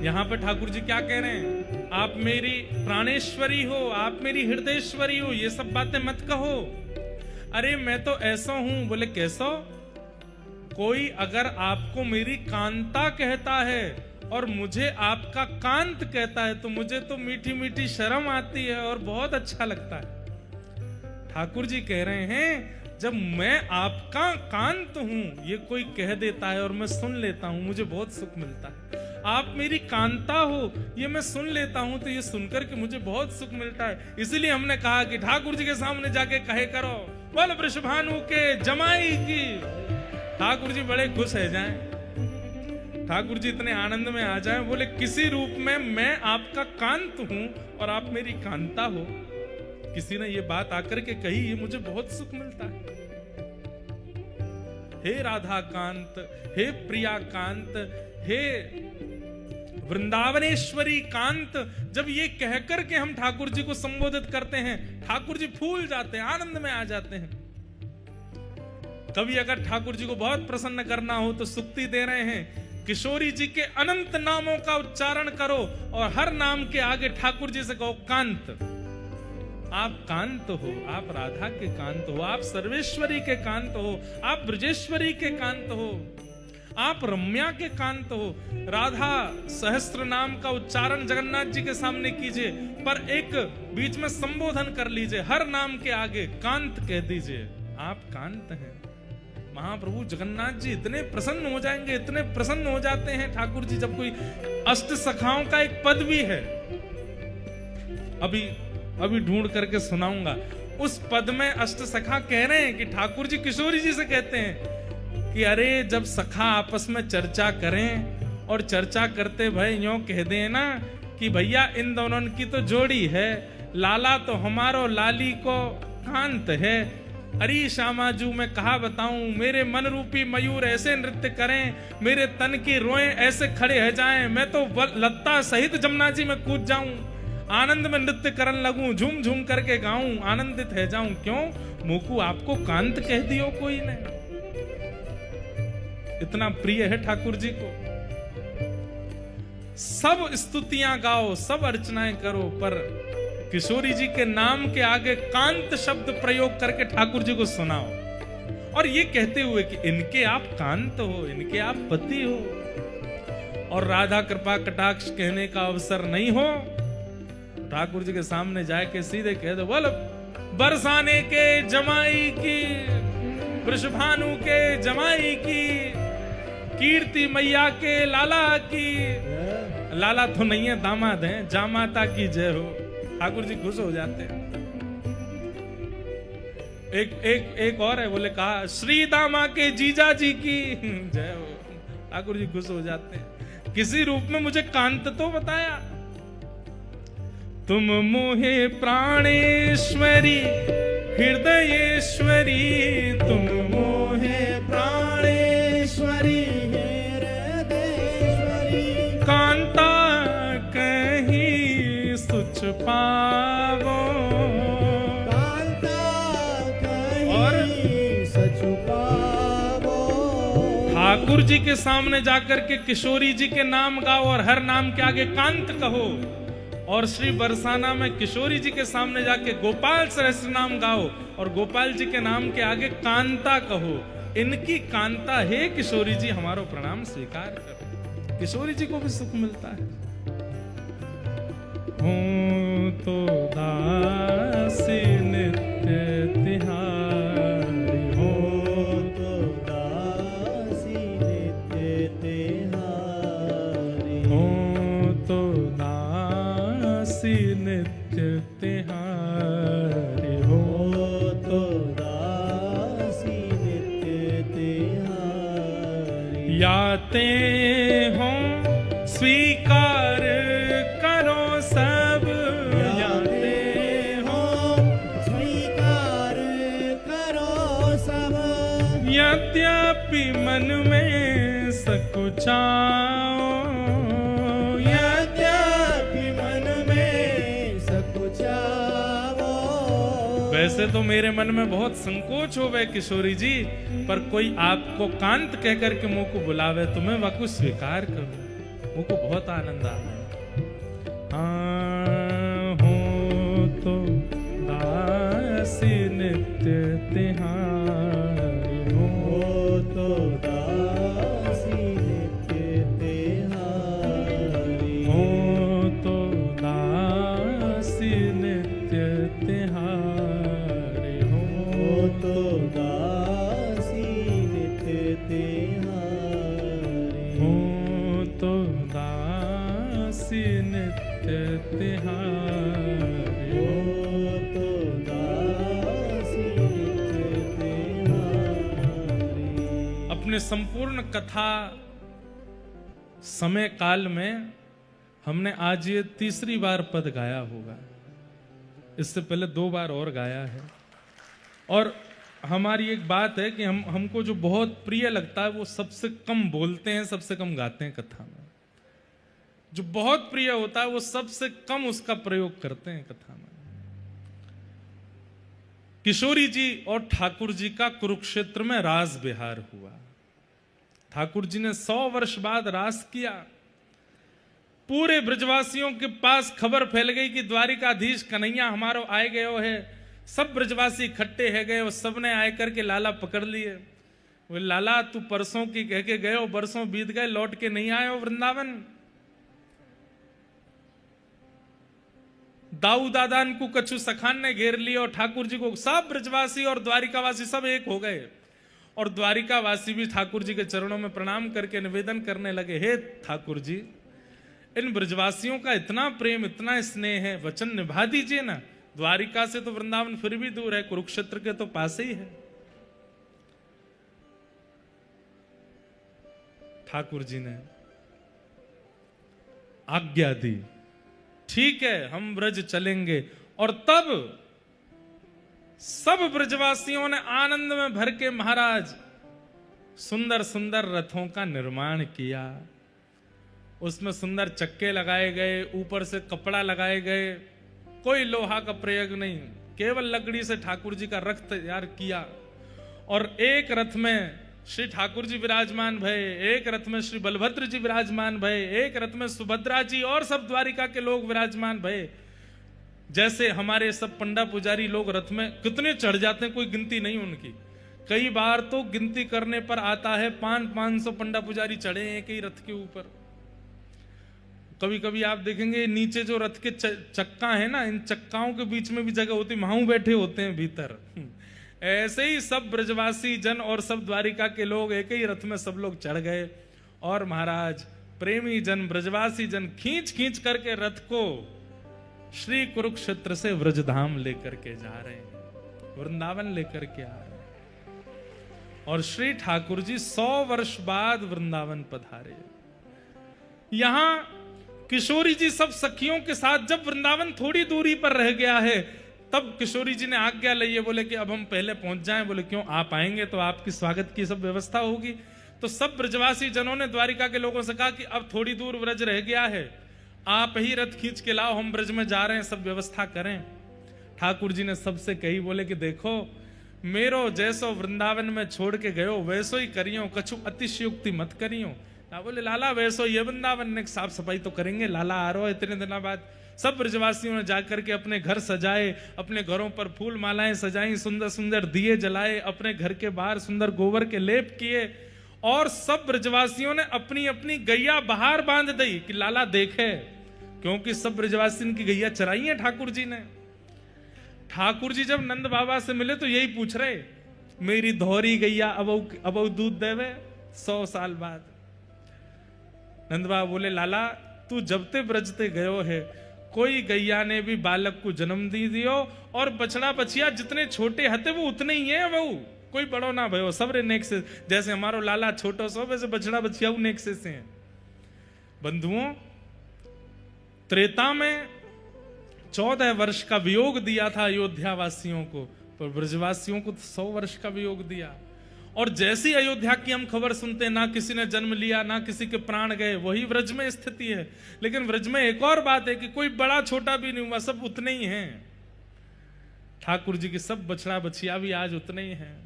यहाँ पर ठाकुर जी क्या कह रहे हैं? आप मेरी प्राणेश्वरी हो, आप मेरी हृदयेश्वरी हो, ये सब बातें मत कहो। अरे मैं तो ऐसा हूं। बोले कैसा? कोई अगर आपको मेरी कांता कहता है और मुझे आपका कांत कहता है तो मुझे तो मीठी मीठी शर्म आती है और बहुत अच्छा लगता है। ठाकुर जी कह रहे हैं जब मैं आपका कांत हूं ये कोई कह देता है और मैं सुन लेता हूं, मुझे बहुत सुख मिलता है। आप मेरी कांता हो ये मैं सुन लेता हूं तो ये सुनकर के मुझे बहुत सुख मिलता है। इसलिए हमने कहा कि ठाकुर जी के सामने जाके कहे करो बोल वृषभानु के जमाई की। ठाकुर जी बड़े खुश है जाएं, ठाकुर जी इतने आनंद में आ जाएं। बोले किसी रूप में मैं आपका कांत हूं और आप मेरी कांता हो। किसी ने ये बात आकर के कही, ये मुझे बहुत सुख मिलता है। हे राधा कांत, हे प्रिया कांत, हे वृंदावनेश्वरी कांत, जब ये कहकर के हम ठाकुर जी को संबोधित करते हैं ठाकुर जी फूल जाते हैं, आनंद में आ जाते हैं। कभी अगर ठाकुर जी को बहुत प्रसन्न करना हो तो सुक्ति दे रहे हैं, किशोरी जी के अनंत नामों का उच्चारण करो और हर नाम के आगे ठाकुर जी से कहो कांत। आप कांत हो, आप राधा के कांत हो, आप सर्वेश्वरी के कांत हो, आप ब्रजेश्वरी के कांत हो, आप रम्या के कांत हो। राधा सहस्त्र नाम का उच्चारण जगन्नाथ जी के सामने कीजिए, पर एक बीच में संबोधन कर लीजिए, हर नाम के आगे कांत कह दीजिए, आप कांत हैं। महाप्रभु जगन्नाथ जी इतने प्रसन्न हो जाएंगे, इतने प्रसन्न हो जाते हैं ठाकुर जी। जब कोई अष्ट सखाओं का एक पद भी है, अभी ढूंढ करके सुनाऊंगा। उस पद में अष्ट सखा कह रहे हैं कि ठाकुर जी किशोरी जी से कहते हैं कि अरे जब सखा आपस में चर्चा करें और चर्चा करते भाई यूं कह दें ना कि भैया इन दोनों की तो जोड़ी है, लाला तो हमारो लाली को कांत है। अरे श्यामाजू मैं कहा बताऊं, मेरे मन रूपी मयूर ऐसे नृत्य करें, मेरे तन की रोएं ऐसे खड़े हो जाएं, मैं तो लत्ता सहित जमुना जी में कूद जाऊं, आनंद में नृत्य करन लगूं, झूम झूम करके गाऊं, आनंदित है जाऊं। क्यों मोकू आपको कांत कह दियो कोई ने? इतना प्रिय है ठाकुर जी को। सब स्तुतियां गाओ, सब अर्चनाएं करो, पर किशोरी जी के नाम के आगे कांत शब्द प्रयोग करके ठाकुर जी को सुनाओ और ये कहते हुए कि इनके आप कांत हो, इनके आप पति हो। और राधा कृपा कटाक्ष कहने का अवसर नहीं हो, ठाकुर जी के सामने जाके सीधे कह दो बोल बरसाने के जमाई की, वृषभानु के जमाई की, कीर्ति मैया के लाला की। लाला तो नहीं है, दामाद हैं। जामाता की जय हो। ठाकुर जी खुश हो जाते हैं। एक और है, बोले कहा श्री दामा के जीजा जी की जय हो। ठाकुर जी खुश हो जाते हैं। किसी रूप में मुझे कांत तो बताया। तुम मोहे प्राणेश्वरी हृदयेश्वरी, तुम मोहे प्राणेश्वरी हृदयेश्वरी, कांता कहीं सुच पावो, कांता और कहीं सच पावो। ठाकुर जी के सामने जाकर के किशोरी जी के नाम गाओ और हर नाम के आगे कांत कहो। और श्री बरसाना में किशोरी जी के सामने जाके गोपाल सहस्त्र नाम गाओ और गोपाल जी के नाम के आगे कांता कहो। इनकी कांता है किशोरी जी, हमारो प्रणाम स्वीकार करो। किशोरी जी को भी सुख मिलता है। हो तो दासी नित्य तिहारी, हो तो दासी नित्य तिहारी, हो तो दासी नित्य तिहारी, हो तो दासी नित्य तिहारी। याते हो स्वीकार करो सब, याते हो स्वीकार करो सब, यद्यपि मन में सकुचाओ, यद्यपि मन में सकुचाओ। वैसे तो मेरे मन में बहुत संकोच हो गए किशोरी जी, पर कोई आपको कांत कहकर के मुंह को बुलावे तो मैं वाकु स्वीकार करूं। मुझ को बहुत आनंद आ रहा है। हो तो दासी नित्य तिहारी, हो तो दासी नित्य तिहारी, हो तो दासी नित्य तिहारी, हो तो दासी नित्य तिहारी, हो तो दासी नित्य तिहारी, हो तो दासी नित्य तिहारी। अपने संपूर्ण कथा समय काल में हमने आज ये तीसरी बार पद गाया होगा। इससे पहले 2 बार और गाया है। और हमारी एक बात है कि हमको जो बहुत प्रिय लगता है वो सबसे कम बोलते हैं, सबसे कम गाते हैं कथा में। जो बहुत प्रिय होता है वो सबसे कम उसका प्रयोग करते हैं कथा में। किशोरी जी और ठाकुर जी का कुरुक्षेत्र में रास विहार हुआ। ठाकुर जी ने 100 वर्ष बाद रास किया। पूरे ब्रजवासियों के पास खबर फैल गई कि द्वारिकाधीश कन्हैया हमारो आए गयो है। सब ब्रजवासी इकट्ठे है गए और सबने आए करके लाला पकड़ लिए। वो लाला तू परसों की कह के गए, बरसों बीत गए, लौट के नहीं आए हो वृंदावन। दाऊ दादान को कछु सखान ने घेर लिया और ठाकुर जी को सब ब्रजवासी और द्वारिकावासी सब एक हो गए। और द्वारिकावासी भी ठाकुर जी के चरणों में प्रणाम करके निवेदन करने लगे, हे ठाकुर जी, इन ब्रजवासियों का इतना प्रेम, इतना स्नेह है, वचन निभा दीजिए ना। द्वारिका से तो वृंदावन फिर भी दूर है, कुरुक्षेत्र के तो पास ही है। ठाकुर जी ने आज्ञा दी, ठीक है हम ब्रज चलेंगे। और तब सब ब्रजवासियों ने आनंद में भर के महाराज सुंदर सुंदर रथों का निर्माण किया। उसमें सुंदर चक्के लगाए गए, ऊपर से कपड़ा लगाए गए, कोई लोहा का प्रयोग नहीं, केवल लकड़ी से ठाकुर जी का रथ तैयार किया। और एक रथ में श्री ठाकुर जी विराजमान भये, एक रथ में श्री बलभद्र जी विराजमान भये, एक रथ में सुभद्रा जी और सब द्वारिका के लोग विराजमान भये। जैसे हमारे सब पंडा पुजारी लोग रथ में कितने चढ़ जाते हैं, कोई गिनती नहीं उनकी। कई बार तो गिनती करने पर आता है 500 पंडा पुजारी चढ़े हैं एक ही रथ के ऊपर। कभी कभी आप देखेंगे नीचे जो रथ के चक्का है ना, इन चक्काओं के बीच में भी जगह होती, महाऊ बैठे होते हैं भीतर। ऐसे ही सब ब्रजवासी जन और सब द्वारिका के लोग एक ही रथ में सब लोग चढ़ गए और महाराज प्रेमी जन ब्रजवासी जन खींच खींच करके रथ को श्री कुरुक्षेत्र से व्रजधाम लेकर के जा रहे हैं, वृंदावन लेकर के आ रहे हैं। और श्री ठाकुर जी 100 वर्ष बाद वृंदावन पधारे। यहां किशोरी जी सब सखियों के साथ जब वृंदावन थोड़ी दूरी पर रह गया है, तब किशोरी जी ने आज्ञा ली है, बोले कि अब हम पहले पहुंच जाएं। बोले क्यों, आप आएंगे तो आपकी स्वागत की सब व्यवस्था होगी। तो सब ब्रजवासी जनों ने द्वारिका के लोगों से कहा कि अब थोड़ी दूर व्रज रह गया है, आप ही रथ खींच के लाओ, हम ब्रज में जा रहे हैं, सब व्यवस्था करें। ठाकुर जी ने सबसे कही, बोले कि देखो मेरो जैसो वृंदावन में छोड़ के गयो वैसो ही करियो, कछु अतिशयोक्ति मत करियो। ना बोले लाला वैसो ये वृंदावन ने साफ सफाई तो करेंगे, लाला आ रहा है इतने दिनों बाद। सब ब्रजवासियों ने जाकर के अपने घर सजाए, अपने घरों पर फूल मालाएं सजाई, सुंदर सुंदर दिए जलाए, अपने घर के बाहर सुंदर गोबर के लेप किए और सब ब्रजवासियों ने अपनी अपनी गैया बाहर बांध दी कि लाला देखे, क्योंकि सब ब्रजवासियों की गैया चराई है ठाकुर जी ने। ठाकुर जी जब नंद बाबा से मिले तो यही पूछ रहे, मेरी धौरी गैया अब दूध देवे 100 साल बाद। नंद बाबा बोले लाला तू जब ते ब्रजते गयो है, कोई गैया ने भी बालक को जन्म दी दियो और बछड़ा बछिया जितने छोटे हते वो उतने ही है बहू, कोई बड़ो ना भयो, सबरे नेक से, जैसे हमारो लाला छोटो सो वैसे बछड़ा बछिया नेक से हैं। बंधुओं, त्रेता में 14 वर्ष का वियोग दिया था अयोध्या वासियों को, पर ब्रजवासियों को 100 वर्ष का वियोग दिया। और जैसी अयोध्या की हम खबर सुनते हैं, ना किसी ने जन्म लिया ना किसी के प्राण गए, वही व्रज में स्थिति है। लेकिन व्रज में एक और बात है कि कोई बड़ा छोटा भी नहीं हुआ, सब उतने ही हैं। ठाकुर जी की सब बछड़ा बछिया भी आज उतने ही हैं।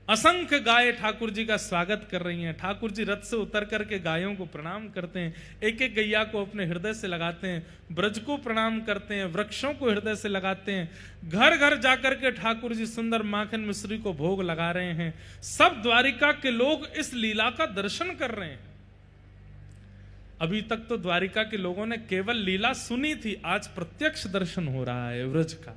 असंख्य गाय ठाकुर जी का स्वागत कर रही हैं। ठाकुर जी रथ से उतर करके गायों को प्रणाम करते हैं, एक एक गैया को अपने हृदय से लगाते हैं, ब्रज को प्रणाम करते हैं, वृक्षों को हृदय से लगाते हैं। घर घर जाकर के ठाकुर जी सुंदर माखन मिश्री को भोग लगा रहे हैं। सब द्वारिका के लोग इस लीला का दर्शन कर रहे हैं। अभी तक तो द्वारिका के लोगों ने केवल लीला सुनी थी, आज प्रत्यक्ष दर्शन हो रहा है व्रज का।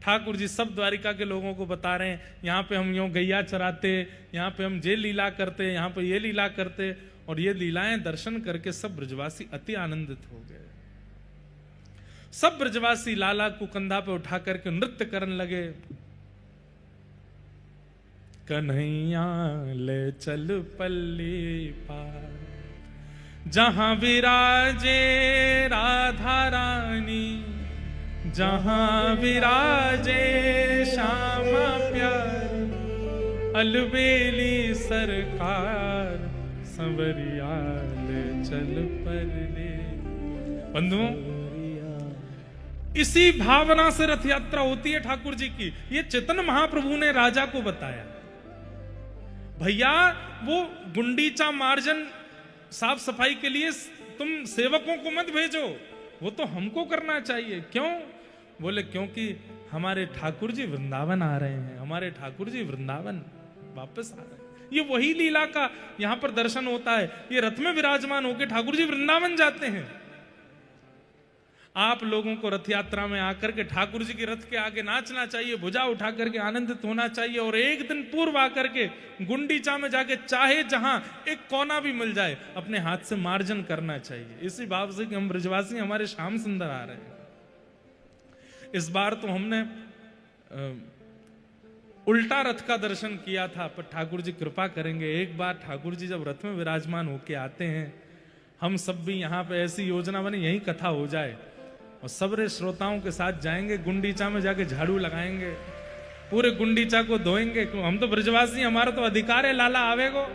ठाकुर जी सब द्वारिका के लोगों को बता रहे हैं, यहाँ पे हम यूं गैया चराते, यहाँ पे हम ये लीला करते, यहाँ पे ये लीला करते। और ये लीलाएं दर्शन करके सब ब्रजवासी अति आनंदित हो गए। सब ब्रजवासी लाला को कंधा पे उठा करके नृत्य करने लगे। कन्हैया ले चल पल्ली पार, जहां विराजे राधा रानी, जहां विराजे श्यामा प्यार, अलबेली सरकार, संवरिया ले चल परले। बंधुओं, इसी भावना से रथ यात्रा होती है ठाकुर जी की। ये चैतन्य महाप्रभु ने राजा को बताया, भैया वो गुंडीचा मार्जन साफ सफाई के लिए तुम सेवकों को मत भेजो, वो तो हमको करना चाहिए। क्यों? बोले क्योंकि हमारे ठाकुर जी वृंदावन आ रहे हैं, हमारे ठाकुर जी वृंदावन वापस आ रहे हैं। ये वही लीला का यहां पर दर्शन होता है। ये रथ में विराजमान होकर ठाकुर जी वृंदावन जाते हैं। आप लोगों को रथ यात्रा में आकर के ठाकुर जी के रथ के आगे नाचना चाहिए, भुजा उठा करके आनंदित होना चाहिए। और एक दिन पूर्व आकर के गुंडीचा में जाके चाहे जहां एक कोना भी मिल जाए अपने हाथ से मार्जन करना चाहिए, इसी भाव से कि हम ब्रजवासी हमारे श्याम सुंदर आ रहे हैं। इस बार तो हमने उल्टा रथ का दर्शन किया था, पर ठाकुर जी कृपा करेंगे एक बार ठाकुर जी जब रथ में विराजमान होके आते हैं, हम सब भी यहाँ पे ऐसी योजना बने यही कथा हो जाए और सबरे श्रोताओं के साथ जाएंगे गुंडीचा में, जाके झाड़ू लगाएंगे, पूरे गुंडीचा को धोएंगे। हम तो ब्रजवासी, हमारा तो अधिकार है, लाला आवेगो।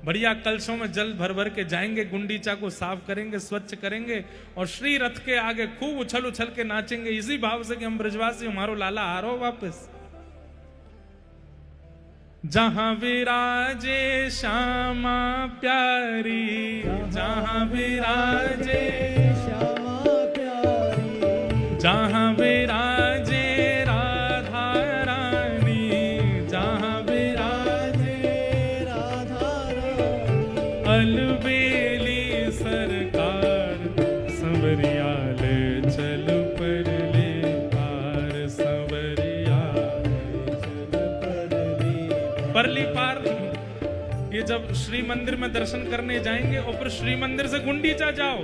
बढ़िया कलशों में जल भर भर के जाएंगे, गुंडीचा को साफ करेंगे, स्वच्छ करेंगे और श्री रथ के आगे खूब उछल उछल के नाचेंगे, इसी भाव से कि हम ब्रजवासी, हमारो लाला आ रहा हो वापस। जहां विराजे श्यामा प्यारी, जहां विराजे श्यामा प्यारी, जहां विराजे राधा रानी, जहां विराजे राधा रानी, अलबेली सरकार, संवरिया ले चल परले पार, संवरिया ले चल। जब श्री मंदिर में दर्शन करने जाएंगे और फिर श्री मंदिर से गुंडीचा जाओ,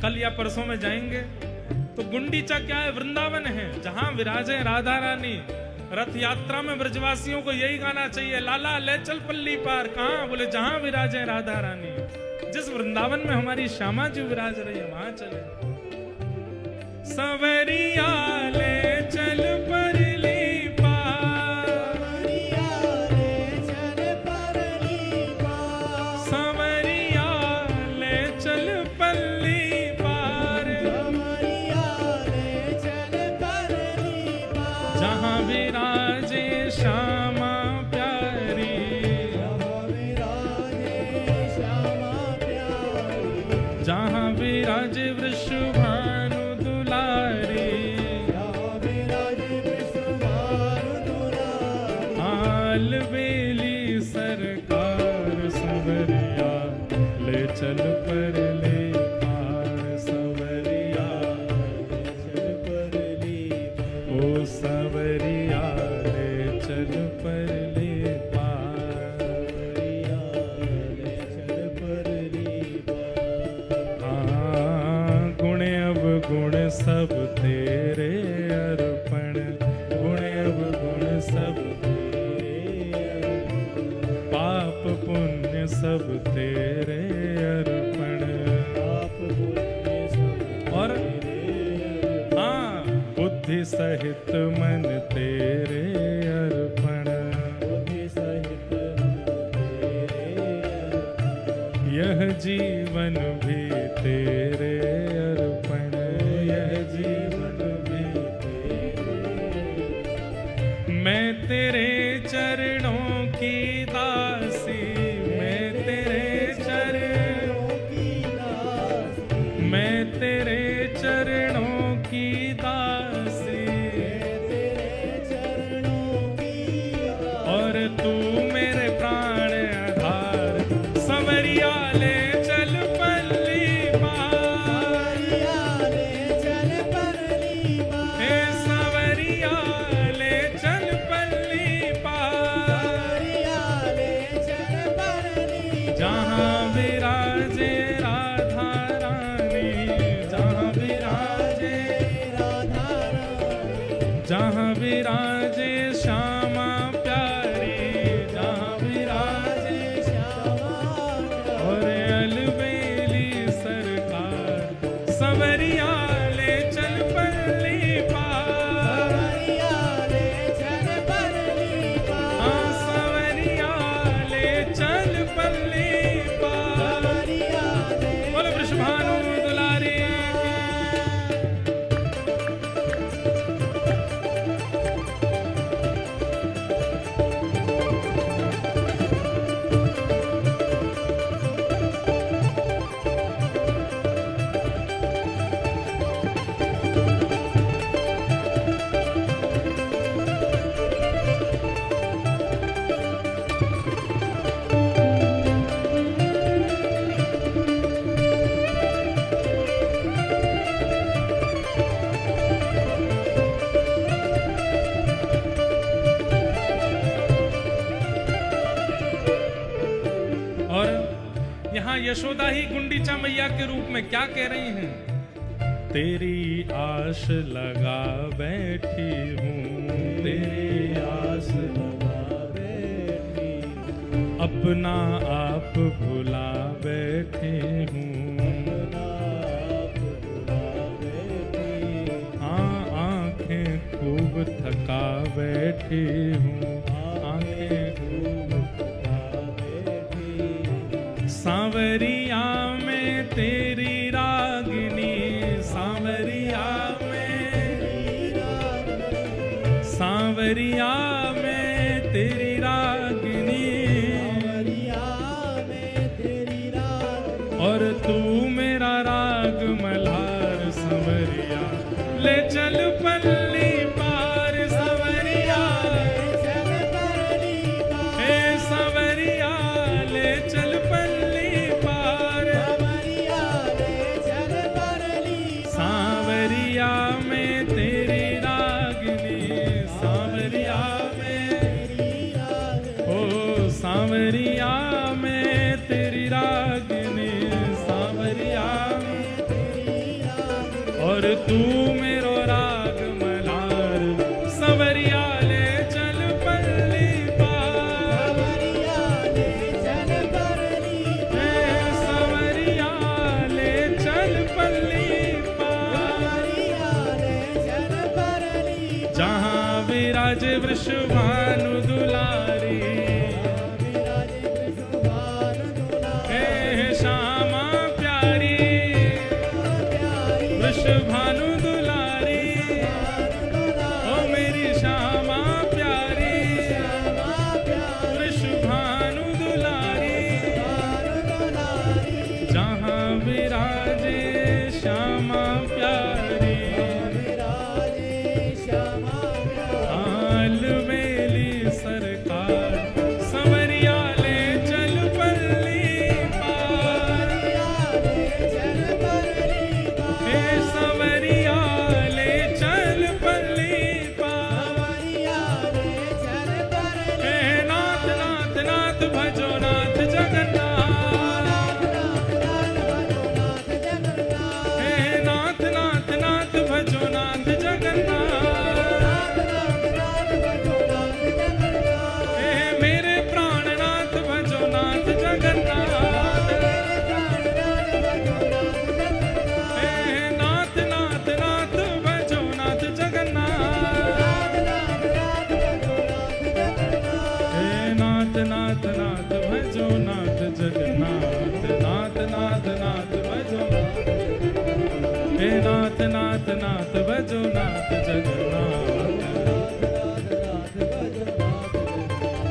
कल या परसों में जाएंगे, तो गुंडीचा क्या है? वृंदावन है, जहां विराजे राधा रानी। रथ यात्रा में ब्रजवासियों को यही गाना चाहिए, लाला ले चल पल्ली पार। कहां? बोले जहां विराजे राधा रानी। जिस वृंदावन में हमारी श्यामा जी विराज रही है, वहां चले। सवरिया ले चल परली पार, सवरिया ले चल पल्ली पार, जहां विराजे श्यामा प्यारी, जहां विराजे वृषभानु दुलारी, आल बेली सरकार सवरिया ले चल परले पार, सवरिया ओ सवरिया ले चल परले पार, हाँ गुण अवगुण सब तेरे अर्पण, गुण अवगुण सब तेरे अर्पण, पाप पुण्य सब तेरे अर्पण, और हाँ बुद्धि सहित मन तेरे अर्पण, यह जीवन भी तेरे अर्पण, यह जीवन भी तेरे, मैं तेरे चरणों की दासी, मैं तेरे चरणों की दासी, मैं तेरे चरणों की दासी, और तू मेरे प्राण आधार, सवरिया ले चल पल्ली पार, हे सवरिया ले चल पल्ली पार, जहां विराजे राधा रानी, जहां विराजे जहां विराजे श्यामा प्यारी, जहां विराजे और अलबेली सरकार, सवरिया ले चल परली पार, हाँ सवरिया ले चल परली पार, बोलो वृषभानु दुलारी। और यहाँ यशोदा ही गुंडीचा मैया के रूप में क्या कह रही हैं? तेरी आस लगा बैठी हूँ, तेरी आस लगा बैठी, अपना आप भुला बैठी हूँ, हाँ आंखें खूब थका बैठी हूँ, आंखें खूब सांवरिया में तेरी रागिनी, सांवरिया में, सांवरिया में तेरी रागिनी, और तू मेरा राग मल्हार, सांवरिया ले चल पल्ली पार, सांवरिया हे सांवरिया ले चल पल्ली पार, सांवरिया में तेरी रागिनी, सांवरिया में, ओ सांवरिया तू मेरो राग मलार सवरिया ले चल पल्ली पार सवरिया ले चल परली सवरिया ले चल पल्ली पार सवरिया ले चल परली जहाँ विराजे वृषभानु दुलारी विराजे वृषभान दुलारी हे श्यामा प्यारी प्यारी वृषभानु दुलारी ओ मेरी श्यामा प्यारी श्यामा प्यारी वृषभानु दुलारी दुलारी जहाँ विराजे श्यामा प्यारी विराजे श्यामा प्यारी हाल मेली सरकार संवरिया ले चल पल्ली पार हे संवरिया ले चल पल्ली पार हे नाथ नाथ नाथ भजो नाथ जगन्नाथ हे नाथ नाथ नाथ भजो नाथ जगन्नाथ हे मेरे प्राणनाथ भजो नाथ जगन्नाथ हे नाथ नाथ नाथ भजो नाथ जगन्नाथ हे नाथ नाथ नाथ भजो नाथ जगन्नाथ नाथ नाथ नाथ भजो हे नाथ नाथ नाथ भजो नाथ जगन्नाथ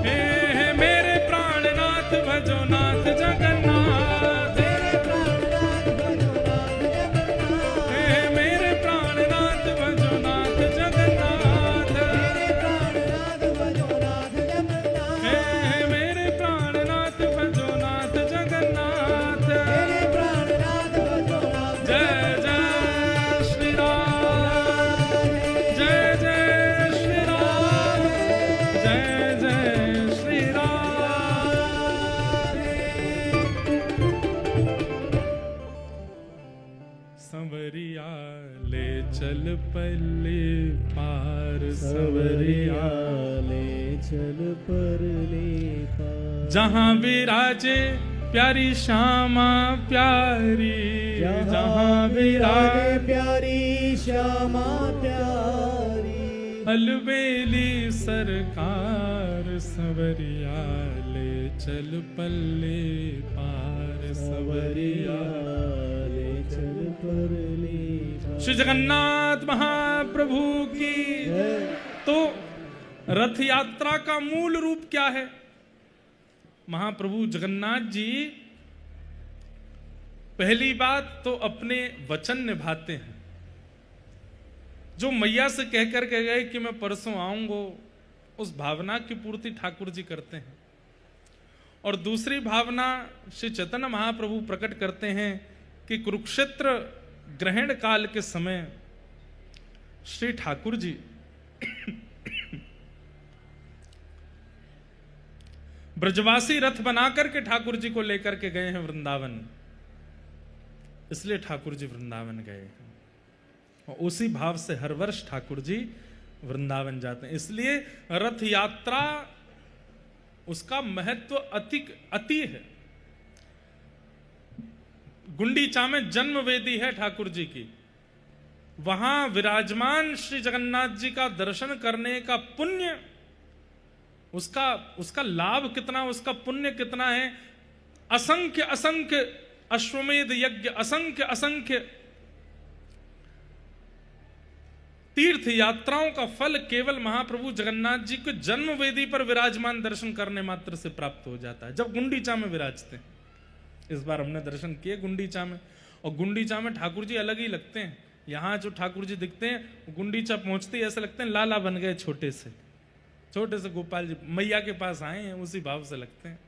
हे मेरे प्राणनाथ भजो नाथ जगन्नाथ हे मेरे प्राणनाथ भजो नाथ जगन्नाथ हे मेरे प्राणनाथ भजो नाथ जगन्नाथ जय जय श्री राम जय जय श्री राम जय जय श्री राम संवरिया ले चल पल्ली पार संवरिया ले चल परली पार जहाँ विराजे प्यारी श्यामा प्यारी जहाँ विराजे प्यारी श्यामा प्यारी अलबेली सरकार संवरिया ले चल पल्ले पार संवरिया ले चल परली पार श्री जगन्नाथ महाप्रभु की तो रथ यात्रा का मूल रूप क्या है? महाप्रभु जगन्नाथ जी पहली बात तो अपने वचन निभाते हैं। जो मैया से कह कर के गए कि मैं परसों आऊंगा, उस भावना की पूर्ति ठाकुर जी करते हैं। और दूसरी भावना श्री चैतन्य महाप्रभु प्रकट करते हैं कि कुरुक्षेत्र ग्रहण काल के समय श्री ठाकुर जी ब्रजवासी रथ बनाकर के ठाकुर जी को लेकर के गए हैं वृंदावन, इसलिए ठाकुर जी वृंदावन गए हैं। और उसी भाव से हर वर्ष ठाकुर जी वृंदावन जाते हैं। इसलिए रथ यात्रा उसका महत्व अति है। गुंडीचा में जन्म वेदी है ठाकुर जी की, वहां विराजमान श्री जगन्नाथ जी का दर्शन करने का पुण्य, उसका लाभ कितना, उसका पुण्य कितना है। असंख्य असंख्य अश्वमेध यज्ञ, असंख्य असंख्य तीर्थ यात्राओं का फल केवल महाप्रभु जगन्नाथ जी को जन्म वेदी पर विराजमान दर्शन करने मात्र से प्राप्त हो जाता है, जब गुंडीचा में विराजते हैं। इस बार हमने दर्शन किए गुंडीचा में, और गुंडीचा में ठाकुर जी अलग ही लगते हैं। यहाँ जो ठाकुर जी दिखते हैं, गुंडीचा पहुंचते ही ऐसे लगते हैं लाला बन गए, छोटे से गोपाल जी मैया के पास आए हैं, उसी भाव से लगते हैं।